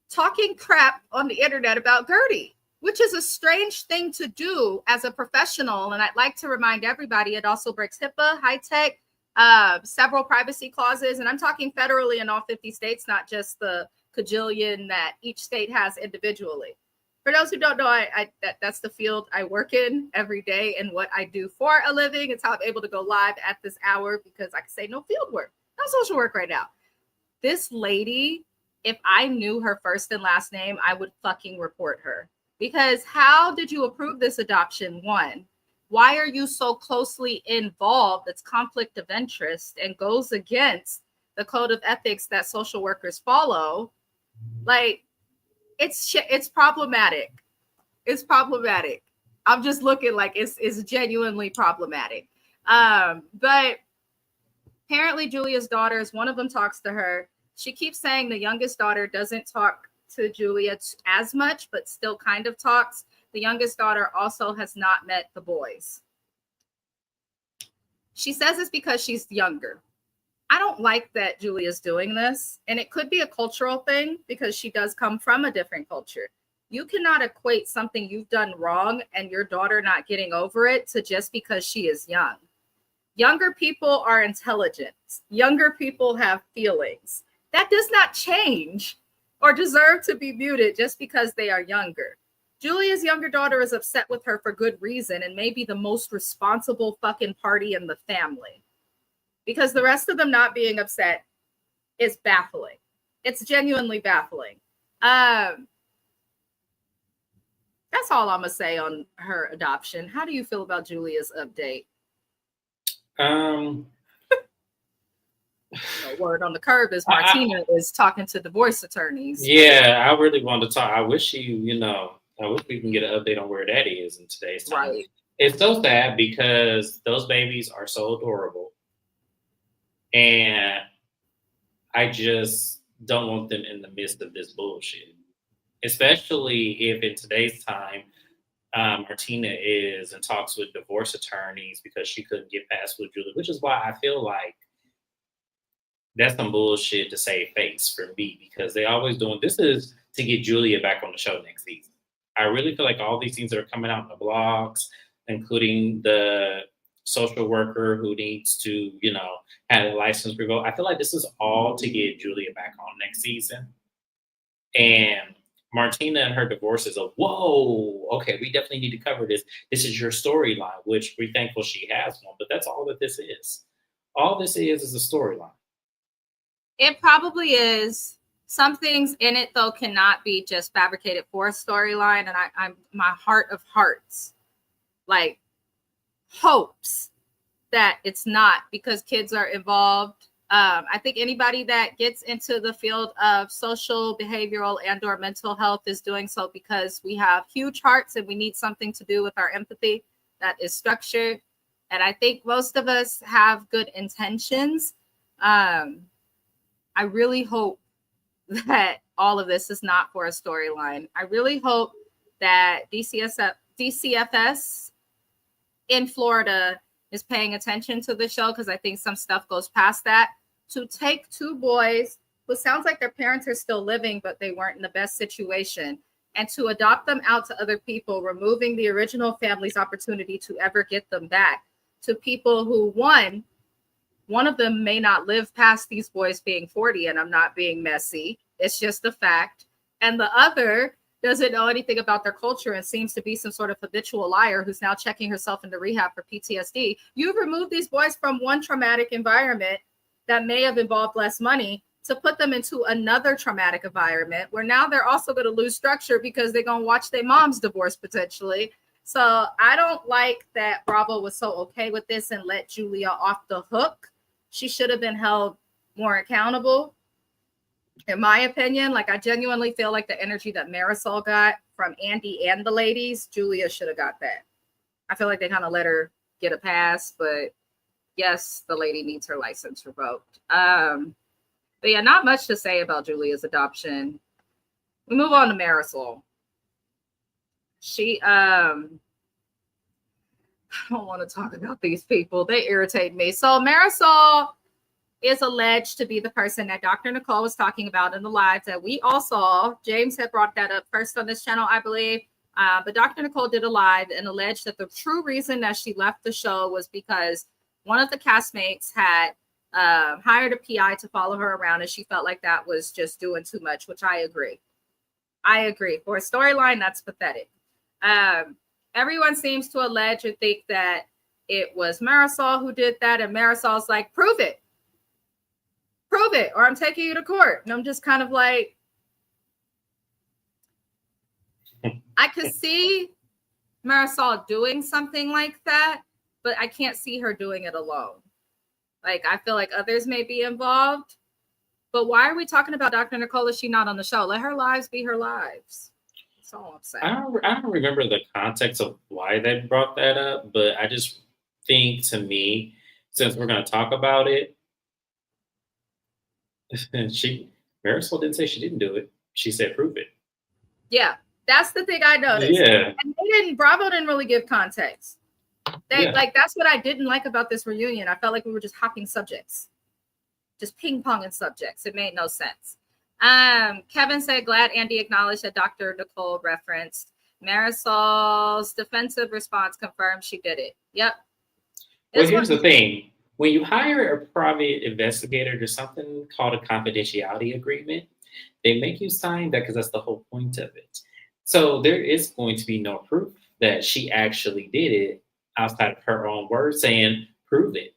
talking crap on the internet about Gertie, which is a strange thing to do as a professional. And I'd like to remind everybody, it also breaks HIPAA, high tech, several privacy clauses. And I'm talking federally in all 50 states, not just the cajillion that each state has individually. For those who don't know, that's the field I work in every day, and what I do for a living. It's how I'm able to go live at this hour, because I can say no field work, no social work right now. This lady, if I knew her first and last name, I would fucking report her. Because how did you approve this adoption? One, why are you so closely involved? It's conflict of interest and goes against the code of ethics that social workers follow. Like, it's problematic. It's problematic. I'm just looking like it's genuinely problematic. But apparently Julia's daughters, one of them talks to her. She keeps saying the youngest daughter doesn't talk to Julia as much, but still kind of talks. The youngest daughter also has not met the boys. She says it's because she's younger. I don't like that Julia's doing this, and it could be a cultural thing because she does come from a different culture. You cannot equate something you've done wrong and your daughter not getting over it to just because she is young. Younger people are intelligent. Younger people have feelings. That does not change or deserve to be muted just because they are younger. Julia's younger daughter is upset with her for good reason and maybe the most responsible fucking party in the family. because the rest of them not being upset is baffling. It's genuinely baffling. That's all I'm gonna say on her adoption. How do you feel about Julia's update? Word on the curb is Martina is talking to divorce attorneys. Yeah, I really want to talk. I wish I wish we can get an update on where that is in today's time. Right. It's so sad because those babies are so adorable. And I just don't want them in the midst of this bullshit. Especially if in today's time, Martina is in talks with divorce attorneys because she couldn't get past with Julia, which is why I feel like that's some bullshit to save face for me, because they always doing this is to get Julia back on the show next season. I really feel like all these things that are coming out in the blogs, including the social worker who needs to, have a license revoke. I feel like this is all to get Julia back on next season. And Martina and her divorce is whoa, okay, we definitely need to cover this. This is your storyline, which we're thankful she has one, but that's all that this is. All this is a storyline. It probably is. Some things in it, though, cannot be just fabricated for a storyline. And I'm my heart of hearts, like, hopes that it's not, because kids are involved. I think anybody that gets into the field of social, behavioral, and/or mental health is doing so because we have huge hearts and we need something to do with our empathy that is structured. And I think most of us have good intentions. I really hope that all of this is not for a storyline. I really hope that DCFS in Florida is paying attention to the show, because I think some stuff goes past that. To take two boys who sounds like their parents are still living, but they weren't in the best situation, and to adopt them out to other people, removing the original family's opportunity to ever get them back to people who, one of them may not live past these boys being 40, and I'm not being messy. It's just a fact. And the other doesn't know anything about their culture and seems to be some sort of habitual liar who's now checking herself into rehab for PTSD. You've removed these boys from one traumatic environment that may have involved less money to put them into another traumatic environment where now they're also going to lose structure because they're going to watch their mom's divorce potentially. So I don't like that Bravo was so okay with this and let Julia off the hook. She should have been held more accountable, in my opinion. Like, I genuinely feel like the energy that Marisol got from Andy and the ladies, Julia should have got that. I feel like they kind of let her get a pass, but yes, the lady needs her license revoked. But yeah, not much to say about Julia's adoption. We move on to Marisol. I don't want to talk about these people. They irritate me. So Marisol is alleged to be the person that Dr. Nicole was talking about in the live that we all saw. James had brought that up first on this channel, I believe. But Dr. Nicole did a live and alleged that the true reason that she left the show was because one of the castmates had hired a PI to follow her around, and she felt like that was just doing too much, which I agree. For a storyline, that's pathetic. Everyone seems to allege or think that it was Marisol who did that, and Marisol's like, prove it, or I'm taking you to court. And I'm just kind of like, I could see Marisol doing something like that, but I can't see her doing it alone. Like, I feel like others may be involved, but why are we talking about Dr. Nicole if she's not on the show? Let her lives be her lives. That's all I'm saying. I don't remember the context of why they brought that up, but I just think, to me, since we're going to talk about it, Marisol didn't say she didn't do it. She said, prove it. Yeah, that's the thing I noticed. Yeah. And Bravo didn't really give context. Like, that's what I didn't like about this reunion. I felt like we were just hopping subjects, just ping-ponging subjects. It made no sense. Kevin said, glad Andy acknowledged that Dr. Nicole referenced. Marisol's defensive response confirmed she did it. Yep. Well, here's the thing. When you hire a private investigator, there's something called a confidentiality agreement. They make you sign that because that's the whole point of it. So there is going to be no proof that she actually did it outside of her own words saying, prove it.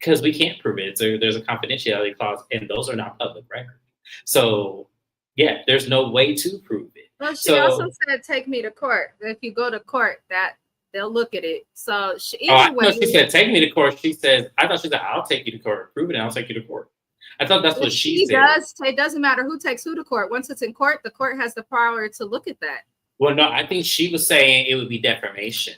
because we can't prove it. So there's a confidentiality clause, and those are not public record. So yeah, there's no way to prove it. Well, she also said, "Take me to court." If you go to court, that they'll look at it. So either way, she said, "Take me to court." She says, "I thought she said, I'll take you to court. Prove it, and I'll take you to court." I thought that's what she said. It doesn't matter who takes who to court. Once it's in court, the court has the power to look at that. Well, no, I think she was saying it would be defamation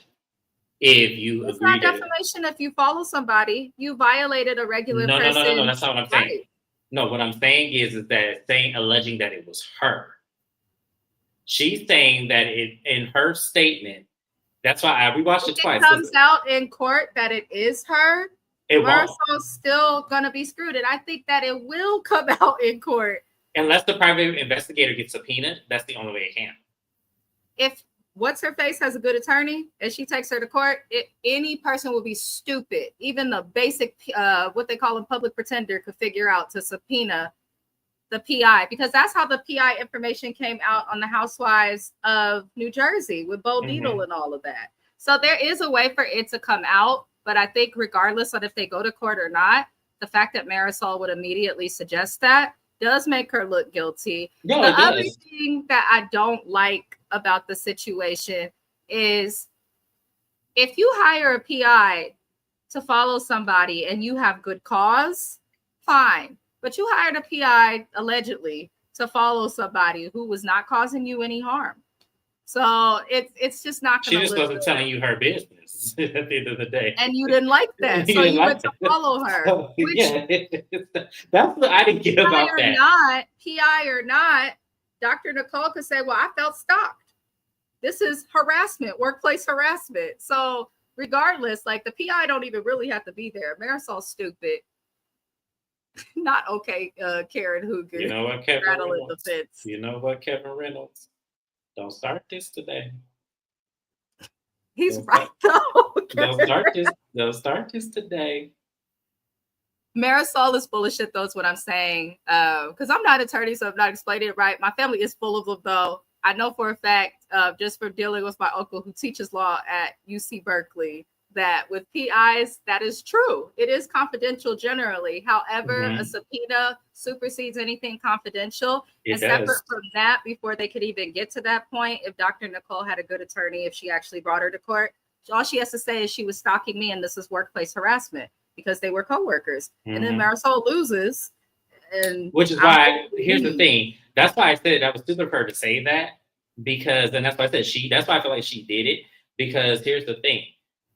if you it's not defamation if you follow somebody. You violated a regular person. No. That's not what I'm saying. Right. No, what I'm saying is that alleging that it was her. She's saying that in her statement. That's why I rewatched it twice. It comes out in court that it is her. Marissol's still gonna be screwed, and I think that it will come out in court unless the private investigator gets subpoenaed. That's the only way it can. If what's her face has a good attorney and she takes her to court, any person will be stupid. Even the basic what they call a public pretender could figure out to subpoena the PI, because that's how the PI information came out on the Housewives of New Jersey with Bo Dietl and all of that. So there is a way for it to come out, but I think regardless of if they go to court or not, the fact that Marisol would immediately suggest that does make her look guilty. Yeah, the other thing that I don't like about the situation is if you hire a PI to follow somebody and you have good cause, fine. But you hired a PI allegedly to follow somebody who was not causing you any harm. So it's just not going to. She just wasn't telling you her business at the end of the day. And you didn't like that. So you went to follow her. Which, that's what I didn't get about that. PI or not, Dr. Nicole could say, well, I felt stalked. This is harassment, workplace harassment. So regardless, like the PI don't even really have to be there. Marisol's stupid. Not okay, Karen Hooger. You know what, Kevin Reynolds? The fence. You know what, Kevin Reynolds? Don't start this today. He's right though. Don't start this today. Marisol is full of shit, though, is what I'm saying. Because I'm not an attorney, so I'm not explaining it right. My family is full of them, though. I know for a fact, just for dealing with my uncle who teaches law at UC Berkeley, that with PIs, that is true. It is confidential generally. However, a subpoena supersedes anything confidential. And separate from that, before they could even get to that point, if Dr. Nicole had a good attorney, if she actually brought her to court, all she has to say is she was stalking me and this is workplace harassment because they were coworkers. And then Marisol loses. And which is why, here's the thing. That's why I said that was stupid of her to say that, because, and that's why I said that's why I feel like she did it, because here's the thing.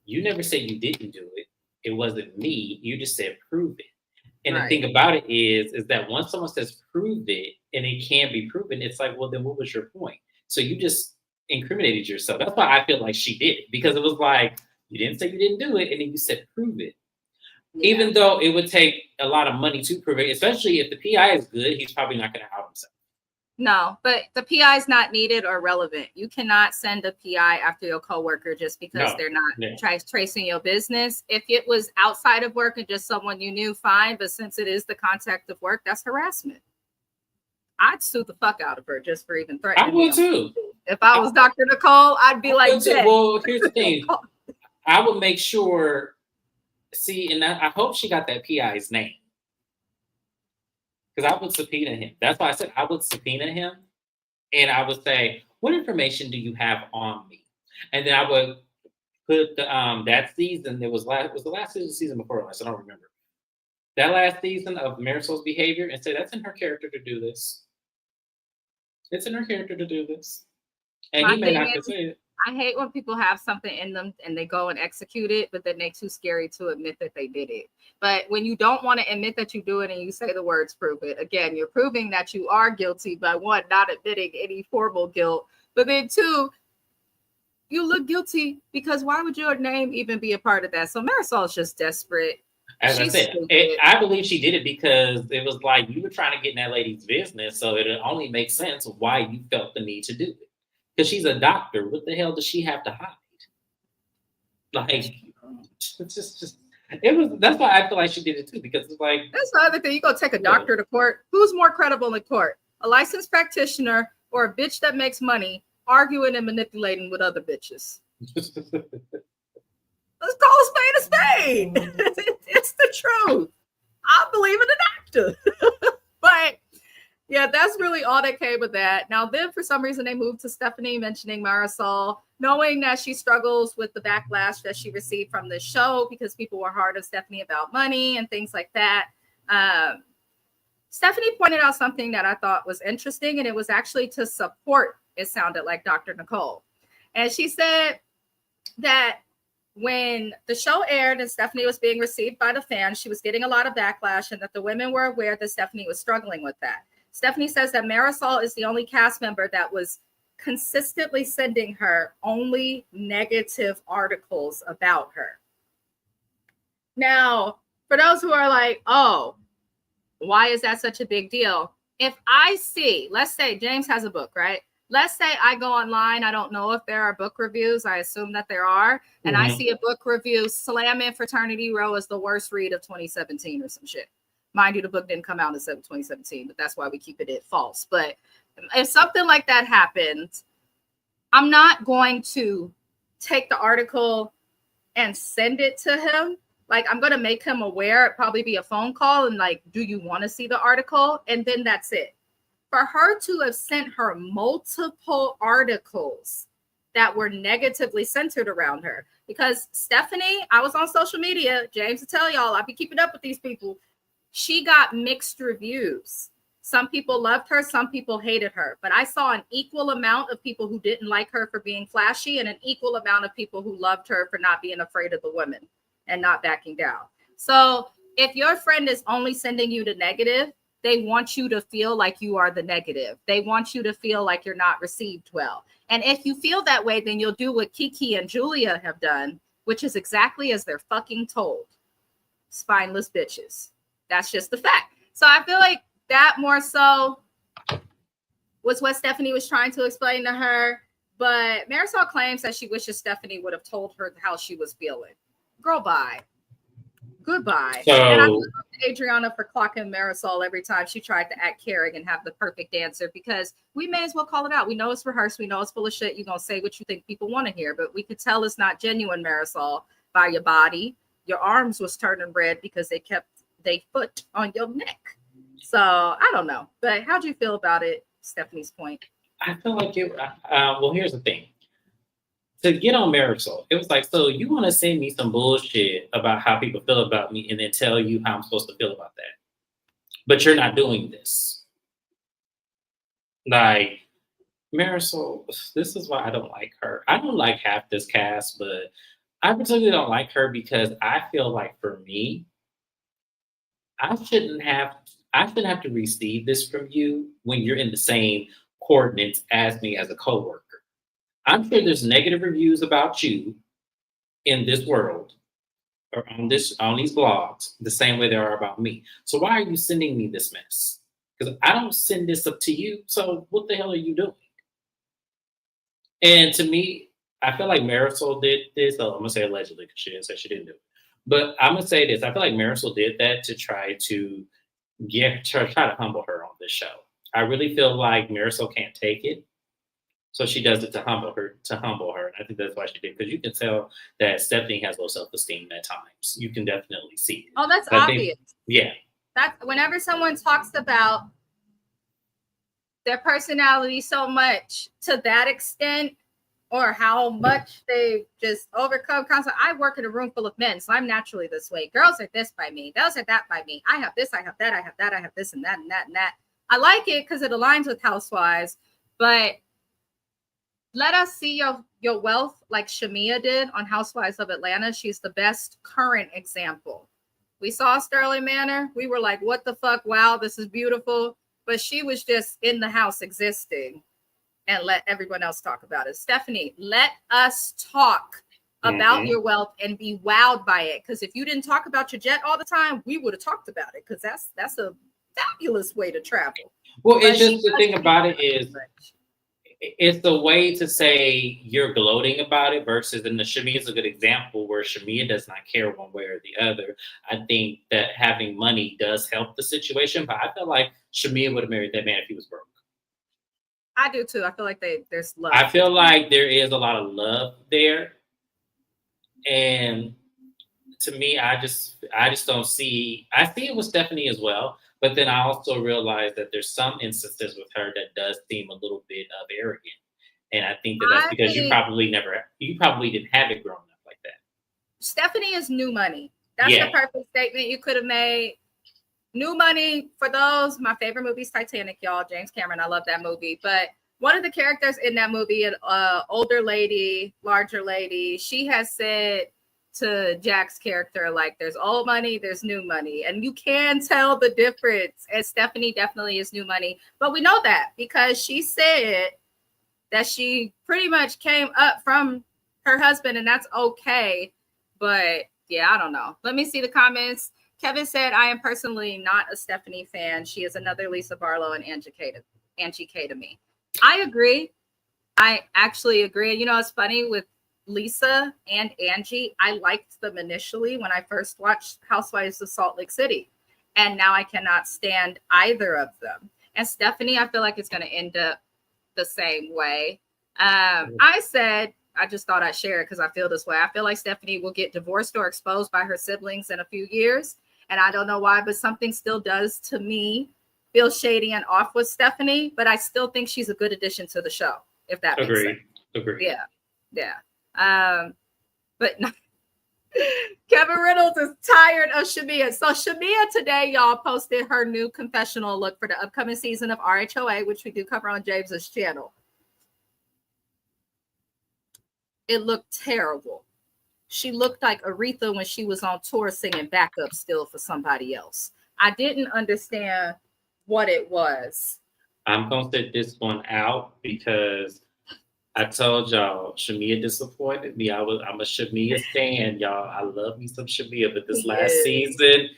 You never said you didn't do it. It wasn't me. You just said prove it. And the thing about it is that once someone says prove it and it can't be proven, it's like, well, then what was your point? So you just incriminated yourself. That's why I feel like she did it, because it was like, you didn't say you didn't do it, and then you said prove it. Yeah. Even though it would take a lot of money to prove it, especially if the PI is good, he's probably not going to out himself. No, but the PI is not needed or relevant. You cannot send a PI after your coworker just because they're not tracing your business. If it was outside of work and just someone you knew, fine. But since it is the contact of work, that's harassment. I'd sue the fuck out of her just for even threatening. I would too. If I was Dr. Nicole, I'd be like, well, here's the thing. I would make sure, and I hope she got that PI's name. Because I would subpoena him. That's why I said I would subpoena him. And I would say, what information do you have on me? And then I would put that season, it was the last season before last, I don't remember. That last season of Marisol's behavior, and say that's in her character to do this. It's in her character to do this. And he may not say it. I hate when people have something in them and they go and execute it, but then they're too scary to admit that they did it. But when you don't want to admit that you do it and you say the words prove it, again, you're proving that you are guilty by one, not admitting any formal guilt. But then two, you look guilty because why would your name even be a part of that? So Marisol is just desperate. As I said, I believe she did it because it was like you were trying to get in that lady's business. So it only makes sense why you felt the need to do it. Because she's a doctor. What the hell does she have to hide? Like, it's just that's why I feel like she did it too, because it's like, that's the other thing. You go take a doctor to court. Who's more credible in court? A licensed practitioner or a bitch that makes money arguing and manipulating with other bitches? Let's call a spade a spade. It's the truth. truth. I believe in an actor. But yeah, that's really all that came with that. Now, then for some reason, they moved to Stephanie mentioning Marisol, knowing that she struggles with the backlash that she received from the show because people were hard on Stephanie about money and things like that. Stephanie pointed out something that I thought was interesting, and it was actually to support, it sounded like, Dr. Nicole. And she said that when the show aired and Stephanie was being received by the fans, she was getting a lot of backlash, and that the women were aware that Stephanie was struggling with that. Stephanie says that Marisol is the only cast member that was consistently sending her only negative articles about her. Now, for those who are like, oh, why is that such a big deal? If I see, let's say James has a book, right? Let's say I go online. I don't know if there are book reviews. I assume that there are. And I see a book review slamming Fraternity Row as the worst read of 2017 or some shit. Mind you, the book didn't come out in 2017, but that's why we keep it at false. But if something like that happens, I'm not going to take the article and send it to him. Like, I'm going to make him aware. It'd probably be a phone call and like, do you want to see the article? And then that's it. For her to have sent her multiple articles that were negatively centered around her, because Stephanie, I was on social media, James will tell y'all, I be keeping up with these people. She got mixed reviews. Some people loved her, some people hated her, but I saw an equal amount of people who didn't like her for being flashy and an equal amount of people who loved her for not being afraid of the women and not backing down. So if your friend is only sending you the negative, they want you to feel like you are the negative. They want you to feel like you're not received well. And if you feel that way, then you'll do what Kiki and Julia have done, which is exactly as they're fucking told. Spineless bitches. That's just the fact. So I feel like that more so was what Stephanie was trying to explain to her. But Marisol claims that she wishes Stephanie would have told her how she was feeling. Girl, bye. Goodbye. So, and I love Adriana for clocking Marisol every time she tried to act caring and have the perfect answer, because we may as well call it out. We know it's rehearsed. We know it's full of shit. You're going to say what you think people want to hear, but we could tell it's not genuine, Marisol, by your body. Your arms was turning red because they kept their foot on your neck. So I don't know. But how'd you feel about it, Stephanie's point? I feel like it. Well, here's the thing. To get on Marisol, it was like, so you want to send me some bullshit about how people feel about me and then tell you how I'm supposed to feel about that. But you're not doing this. Like, Marisol, this is why I don't like her. I don't like half this cast, but I particularly don't like her because I feel like for me, I shouldn't have to receive this from you when you're in the same coordinates as me as a coworker. I'm sure there's negative reviews about you in this world or on these blogs the same way there are about me. So why are you sending me this mess? Because I don't send this up to you. So what the hell are you doing? And to me, I feel like Marisol did this. Oh, I'm gonna say allegedly because she didn't say she didn't do it. But I'm gonna say this. I feel like Marisol did that to try to try to humble her on this show. I really feel like Marisol can't take it. So she does it to humble her. And I think that's why she did, because you can tell that Stephanie has low self-esteem at times. You can definitely see it. Oh, that's obvious. Yeah. That's whenever someone talks about their personality so much to that extent, or how much they just overcome concept. I work in a room full of men, so I'm naturally this way. Girls are this by me. Girls are that by me. I have this, I have that, I have that, I have this and that and that and that. I like it because it aligns with Housewives, but let us see your wealth like Shamia did on Housewives of Atlanta. She's the best current example. We saw Sterling Manor. We were like, what the fuck? Wow, this is beautiful. But she was just in the house existing and let everyone else talk about it. Stephanie, let us talk about your wealth and be wowed by it. Because if you didn't talk about your jet all the time, we would have talked about it, because that's a fabulous way to travel. Well, it's just the thing about it is it's the way to say you're gloating about it versus, and the Shamia is a good example where Shamia does not care one way or the other. I think that having money does help the situation, but I feel like Shamia would have married that man if he was broke. I do too. I feel like there's love. I feel like there is a lot of love there. And to me, I just don't see. I see it with Stephanie as well, but then I also realize that there's some instances with her that does seem a little bit of arrogant, and I think that that's I because think you probably didn't have it growing up like that. Stephanie is new money. That's the Yeah, perfect statement you could have made. New money, for those, my favorite movie is Titanic, y'all. James Cameron, I love that movie. But one of the characters in that movie, an older lady, larger lady, she has said to Jack's character, like, there's old money, there's new money. And you can tell the difference. And Stephanie definitely is new money. But we know that because she said that she pretty much came up from her husband, and that's okay. But yeah, I don't know. Let me see the comments. Kevin said, I am personally not a Stephanie fan. She is another Lisa Barlow and Angie K to me. I agree. I actually agree. You know, it's funny with Lisa and Angie. I liked them initially when I first watched Housewives of Salt Lake City. And now I cannot stand either of them. And Stephanie, I feel like it's going to end up the same way. I said, I just thought I'd share it because I feel this way. I feel like Stephanie will get divorced or exposed by her siblings in a few years. And I don't know why, but something still does to me feel shady and off with Stephanie. But I still think she's a good addition to the show, if that makes sense. Agreed. Yeah. But no. Kevin Reynolds is tired of Shamia. So Shamia today, y'all, posted her new confessional look for the upcoming season of RHOA, which we do cover on James's channel. It looked terrible. She looked like Aretha when she was on tour singing backup still for somebody else. I didn't understand what it was. I'm gonna sit this one out because I told y'all Shamia disappointed me. I'm a Shamia fan, y'all. I love me some Shamia, but this last season,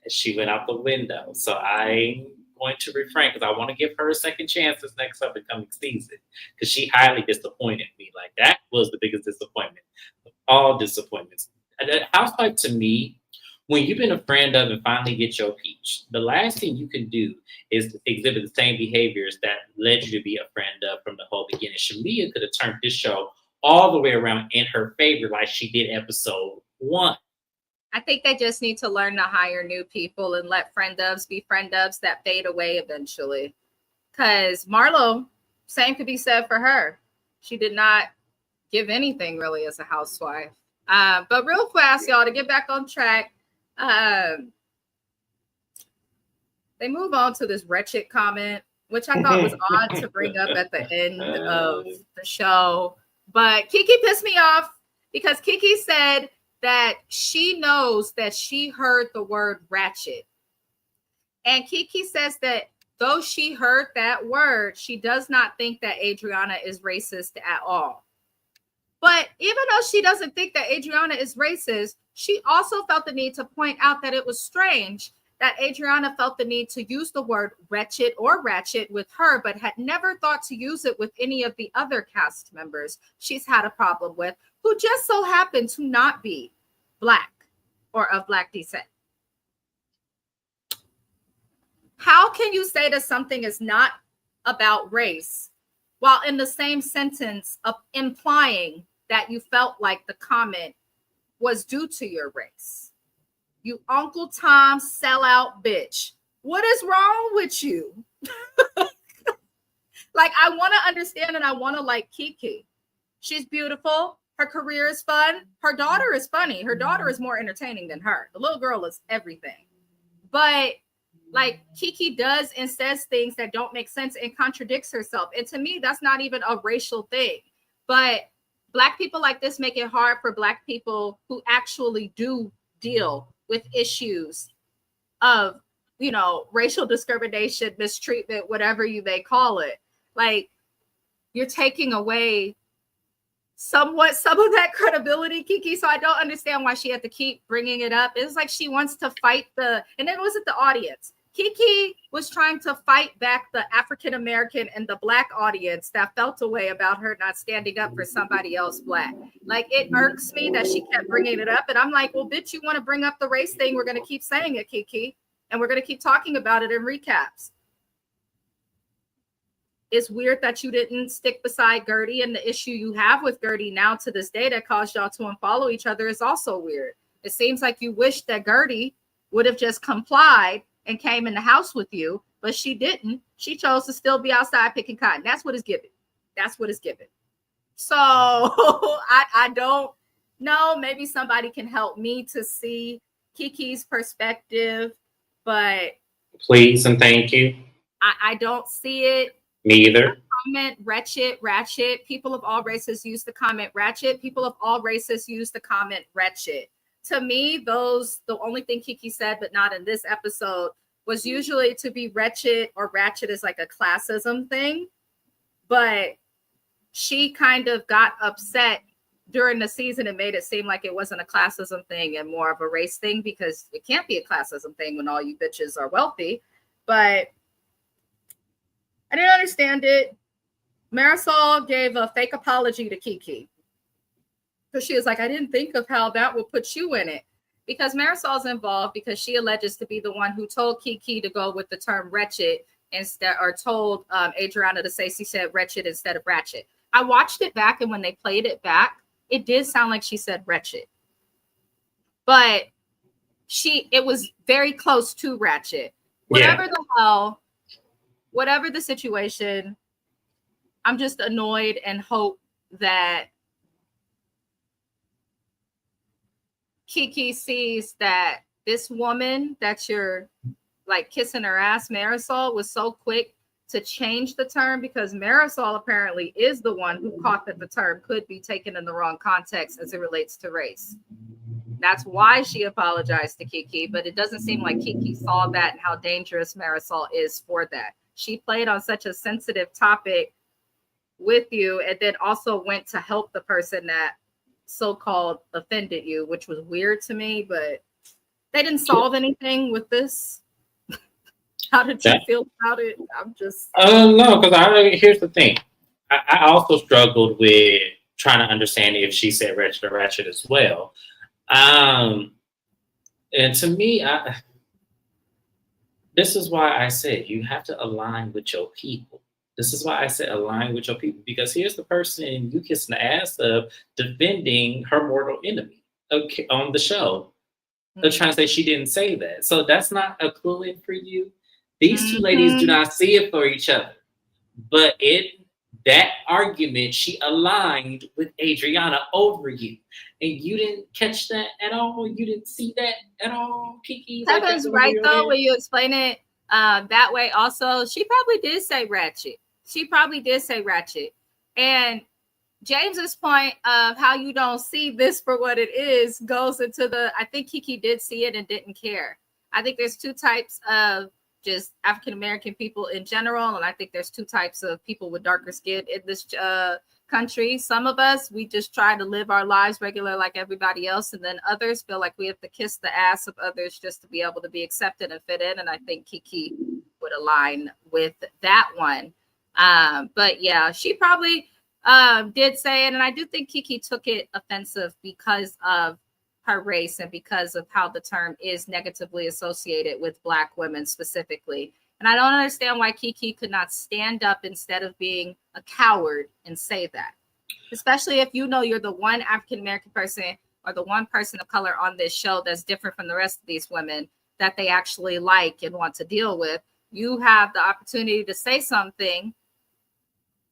she went out the window. So I'm going to refrain because I want to give her a second chance this next up and coming season because she highly disappointed me. Like that was the biggest disappointment of all disappointments. And that Housewife to me, when you've been a friend of and finally get your peach, the last thing you can do is exhibit the same behaviors that led you to be a friend of from the whole beginning. Shamia could have turned this show all the way around in her favor like she did episode 1. I think they just need to learn to hire new people and let friend ofs be friend ofs that fade away eventually. Because Marlo, same could be said for her. She did not give anything really as a housewife. But real fast, y'all, to get back on track, they move on to this wretched comment, which I thought was odd to bring up at the end of the show. But Kiki pissed me off because Kiki said that she knows that she heard the word ratchet. And Kiki says that though she heard that word, she does not think that Adriana is racist at all. But even though she doesn't think that Adriana is racist, she also felt the need to point out that it was strange that Adriana felt the need to use the word wretched or ratchet with her, but had never thought to use it with any of the other cast members she's had a problem with, who just so happen to not be Black or of Black descent. How can you say that something is not about race while in the same sentence of implying that you felt like the comment was due to your race? You Uncle Tom sellout bitch. What is wrong with you? Like, I want to understand and I want to like Kiki. She's beautiful. Her career is fun. Her daughter is funny. Her daughter is more entertaining than her. The little girl is everything. But like, Kiki does and says things that don't make sense and contradicts herself. And to me, that's not even a racial thing. But Black people like this make it hard for Black people who actually do deal with issues of, you know, racial discrimination, mistreatment, whatever you may call it. Like, you're taking away somewhat some of that credibility, Kiki. So I don't understand why she had to keep bringing it up. It's like she wants to fight and it wasn't the audience. Kiki was trying to fight back the African-American and the Black audience that felt a way about her not standing up for somebody else Black. Like, it irks me that she kept bringing it up. And I'm like, well, bitch, you want to bring up the race thing? We're going to keep saying it, Kiki. And we're going to keep talking about it in recaps. It's weird that you didn't stick beside Gertie, and the issue you have with Gertie now to this day that caused y'all to unfollow each other is also weird. It seems like you wish that Gertie would have just complied and came in the house with you, but she didn't. She chose to still be outside picking cotton. That's what it's given. That's what it's given. So I don't know. Maybe somebody can help me to see Kiki's perspective, but please and thank you. I don't see it. Me either. Comment wretched, ratchet. People of all races use the comment ratchet. People of all races use the comment wretched. To me, the only thing Kiki said, but not in this episode, was usually to be wretched or ratchet is like a classism thing. But she kind of got upset during the season and made it seem like it wasn't a classism thing and more of a race thing, because it can't be a classism thing when all you bitches are wealthy. But I didn't understand it. Marisol gave a fake apology to Kiki. So she was like, I didn't think of how that would put you in it. Because Marisol's involved because she alleges to be the one who told Kiki to go with the term wretched instead, or told Adriana to say she said wretched instead of ratchet. I watched it back, and when they played it back, it did sound like she said wretched. But it was very close to ratchet. Whatever the hell, whatever the situation, I'm just annoyed and hope that Kiki sees that this woman that you're like kissing her ass, Marisol, was so quick to change the term, because Marisol apparently is the one who caught that the term could be taken in the wrong context as it relates to race. That's why she apologized to Kiki, but it doesn't seem like Kiki saw that and how dangerous Marisol is for that. She played on such a sensitive topic with you, and then also went to help the person that so-called offended you, which was weird to me, but they didn't solve anything with this. How did you feel about it? I'm just no, because here's the thing. I also struggled with trying to understand if she said wretched or ratchet as well. And to me, this is why I said you have to align with your people. This is why I said align with your people, because here's the person you kissing the ass of defending her mortal enemy on the show. They're trying to say she didn't say that. So that's not a clue in for you. These two ladies do not see it for each other. But in that argument, she aligned with Adriana over you. And you didn't catch that at all? You didn't see that at all, Kiki? Kevin's right, though, when you explain it that way. Also, she probably did say ratchet. She probably did say ratchet. And James's point of how you don't see this for what it is goes into I think Kiki did see it and didn't care. I think there's two types of just African-American people in general. And I think there's two types of people with darker skin in this country. Some of us, we just try to live our lives regular like everybody else. And then others feel like we have to kiss the ass of others just to be able to be accepted and fit in. And I think Kiki would align with that one. But yeah, she probably did say it. And I do think Kiki took it offensive because of her race and because of how the term is negatively associated with Black women specifically. And I don't understand why Kiki could not stand up instead of being a coward and say that, especially if you know you're the one African-American person or the one person of color on this show that's different from the rest of these women that they actually like and want to deal with. You have the opportunity to say something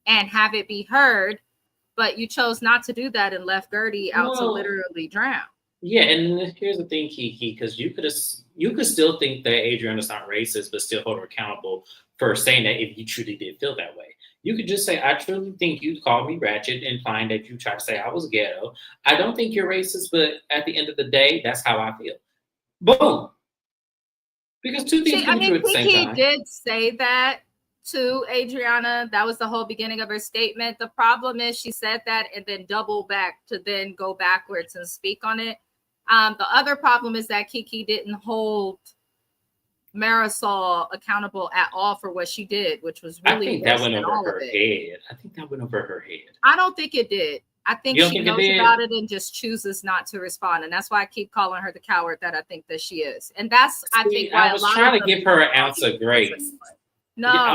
and have it be heard, but you chose not to do that and left Gertie out to literally drown. Yeah, and here's the thing, Kiki, because you could still think that Adriana's not racist, but still hold her accountable for saying that if you truly did feel that way. You could just say, I truly think you called me ratchet and find that you tried to say I was ghetto. I don't think you're racist, but at the end of the day, that's how I feel. Boom. Because two things can be true at the same time. Kiki did say that to Adriana. That was the whole beginning of her statement. The problem is she said that and then double back to then go backwards and speak on it. The other problem is that Kiki didn't hold Marisol accountable at all for what she did, which was really I think that went over her head. I think that went over her head. I don't think it did. I think she knows about it and just chooses not to respond. And that's why I keep calling her the coward that I think that she is. And that's, I think, why I was trying to give her an ounce of grace. No. I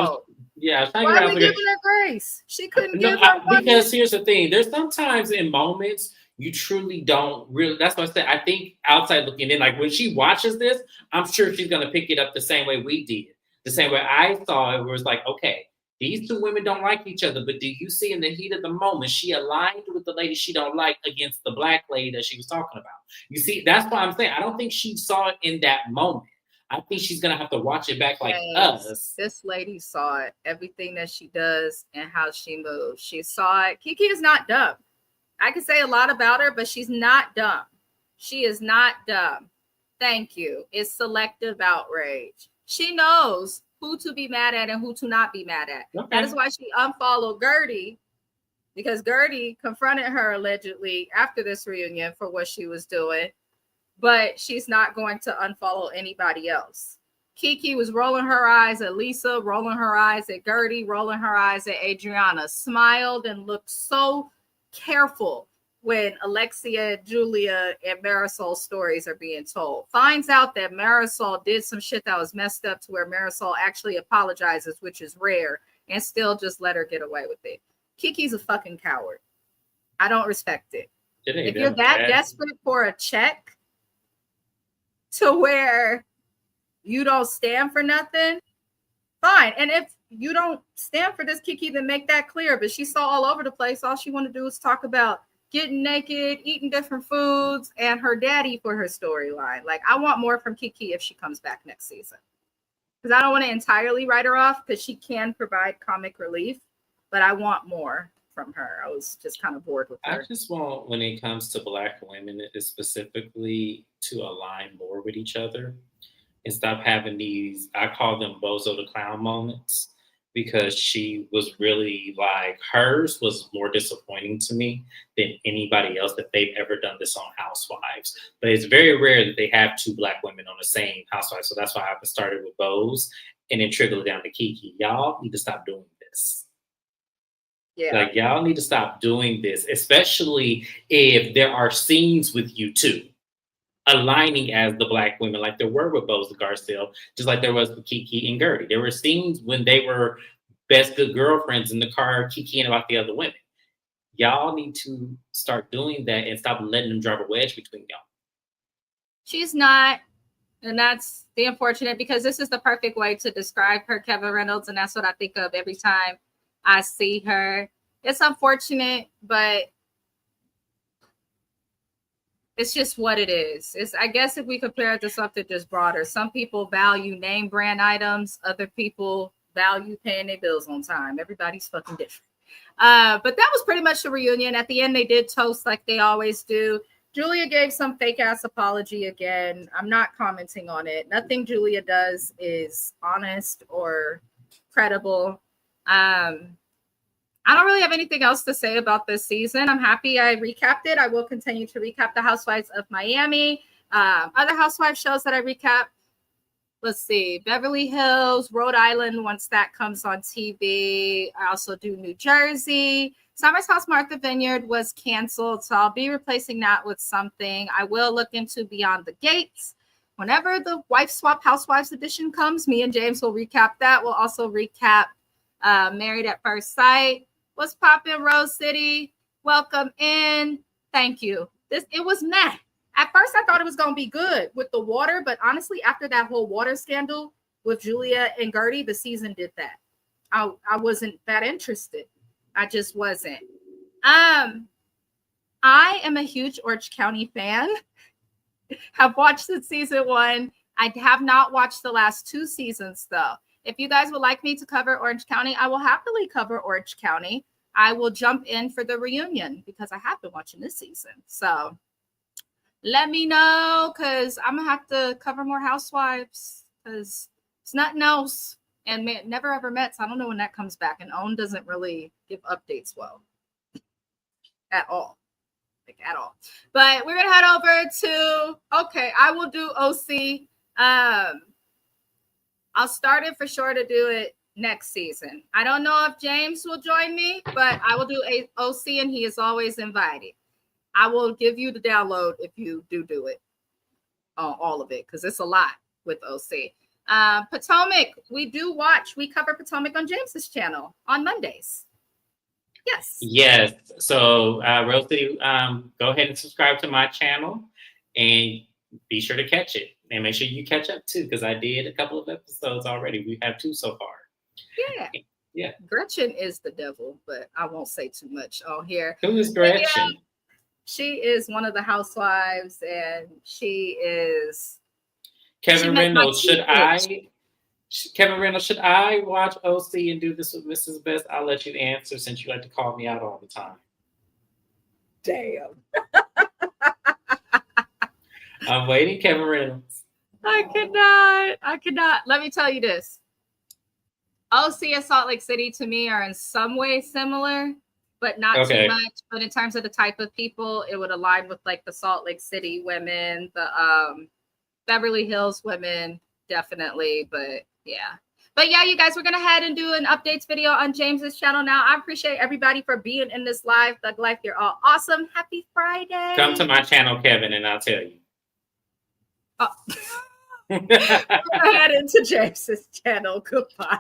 was trying why are we giving her grace? She couldn't give her one. Because here's the thing. There's sometimes in moments You truly don't really. That's what I said. I think outside looking in, like when she watches this, I'm sure she's gonna pick it up the same way we did, the same way I saw it. Where it's like, okay, these two women don't like each other, but do you see in the heat of the moment she aligned with the lady she don't like against the black lady that she was talking about? You see, that's why I'm saying I don't think she saw it in that moment. I think she's gonna have to watch it back like us. This lady saw it, everything that she does and how she moves. She saw it. Kiki is not dumb. I can say a lot about her, but she's not dumb. She is not dumb. Thank you. It's selective outrage. She knows who to be mad at and who to not be mad at. Okay. That is why she unfollowed Gertie, because Gertie confronted her allegedly after this reunion for what she was doing, but she's not going to unfollow anybody else. Kiki was rolling her eyes at Lisa, rolling her eyes at Gertie, rolling her eyes at Adriana, smiled and looked so careful when Alexia, Julia, and Marisol's stories are being told. Finds out that Marisol did some shit that was messed up to where Marisol actually apologizes, which is rare, and still just let her get away with it. Kiki's a fucking coward. I don't respect it. If you're that desperate for a check to where you don't stand for nothing, fine. And if you don't stand for this, Kiki, then make that clear. But she saw all over the place. All she wanted to do was talk about getting naked, eating different foods, and her daddy for her storyline. Like, I want more from Kiki if she comes back next season. Because I don't want to entirely write her off, because she can provide comic relief, but I want more from her. I was just kind of bored with her. I just want, when it comes to Black women, is specifically to align more with each other and stop having these, I call them Bozo the Clown moments, because she was really like, hers was more disappointing to me than anybody else that they've ever done this on Housewives. But it's very rare that they have two Black women on the same Housewives. So that's why I started with Boz and then trickled down to Kiki. Y'all need to stop doing this. Yeah. Like, y'all need to stop doing this, especially if there are scenes with you two aligning as the Black women, like there were with Boz Garcelle, just like there was with Kiki and Gertie. There were scenes when they were best good girlfriends in the car, kikiing about the other women. Y'all need to start doing that and stop letting them drive a wedge between y'all. She's not, and that's the unfortunate, because this is the perfect way to describe her, Kevin Reynolds, and that's what I think of every time I see her. It's unfortunate, but it's just what it is. It's, I guess if we compare it to something just broader, some people value name brand items. Other people value paying their bills on time. Everybody's fucking different. But that was pretty much the reunion. At the end, they did toast like they always do. Julia gave some fake ass apology again. I'm not commenting on it. Nothing Julia does is honest or credible. I don't really have anything else to say about this season. I'm happy I recapped it. I will continue to recap the Housewives of Miami. Other Housewives shows that I recap. Let's see. Beverly Hills, Rhode Island, once that comes on TV. I also do New Jersey. Summer's House Martha Vineyard was canceled, so I'll be replacing that with something. I will look into Beyond the Gates. Whenever the Wife Swap Housewives edition comes, me and James will recap that. We'll also recap Married at First Sight. What's poppin', Rose City? Welcome in. Thank you. It was meh. At first, I thought it was going to be good with the water, but honestly, after that whole water scandal with Julia and Gertie, the season did that. I wasn't that interested. I just wasn't. I am a huge Orange County fan. Have watched the season 1. I have not watched the last 2 seasons, though. If you guys would like me to cover Orange County, I will happily cover Orange County. I will jump in for the reunion because I have been watching this season. So let me know, because I'm going to have to cover more Housewives because it's nothing else. And Never Ever Met, so I don't know when that comes back. And OWN doesn't really give updates well at all. Like, at all. But we're going to head over to, okay, I will do OC. I'll start it for sure to do it next season. I don't know if James will join me, but I will do a OC, and he is always invited. I will give you the download if you do it, all of it, because it's a lot with OC. Potomac, we cover Potomac on James's channel on Mondays. Yes. Yes. So, Rosie, go ahead and subscribe to my channel and be sure to catch it. And make sure you catch up too, because I did a couple of episodes already. We have 2 so far. Yeah. Yeah. Gretchen is the devil, but I won't say too much on here. Who is Gretchen? Yeah, she is one of the housewives, and she is Kevin Reynolds. Should I watch OC and do this with Mrs. Best? I'll let you answer since you like to call me out all the time. Damn. I'm waiting, Kevin Reynolds. I cannot. Let me tell you this. OC and Salt Lake City to me are in some way similar, but not too much. But in terms of the type of people, it would align with like the Salt Lake City women, the Beverly Hills women, definitely. But yeah. But yeah, you guys, we're going to head and do an updates video on James's channel now. I appreciate everybody for being in this live. Thug Life, you're all awesome. Happy Friday. Come to my channel, Kevin, and I'll tell you. Oh. Head into James's channel. Goodbye.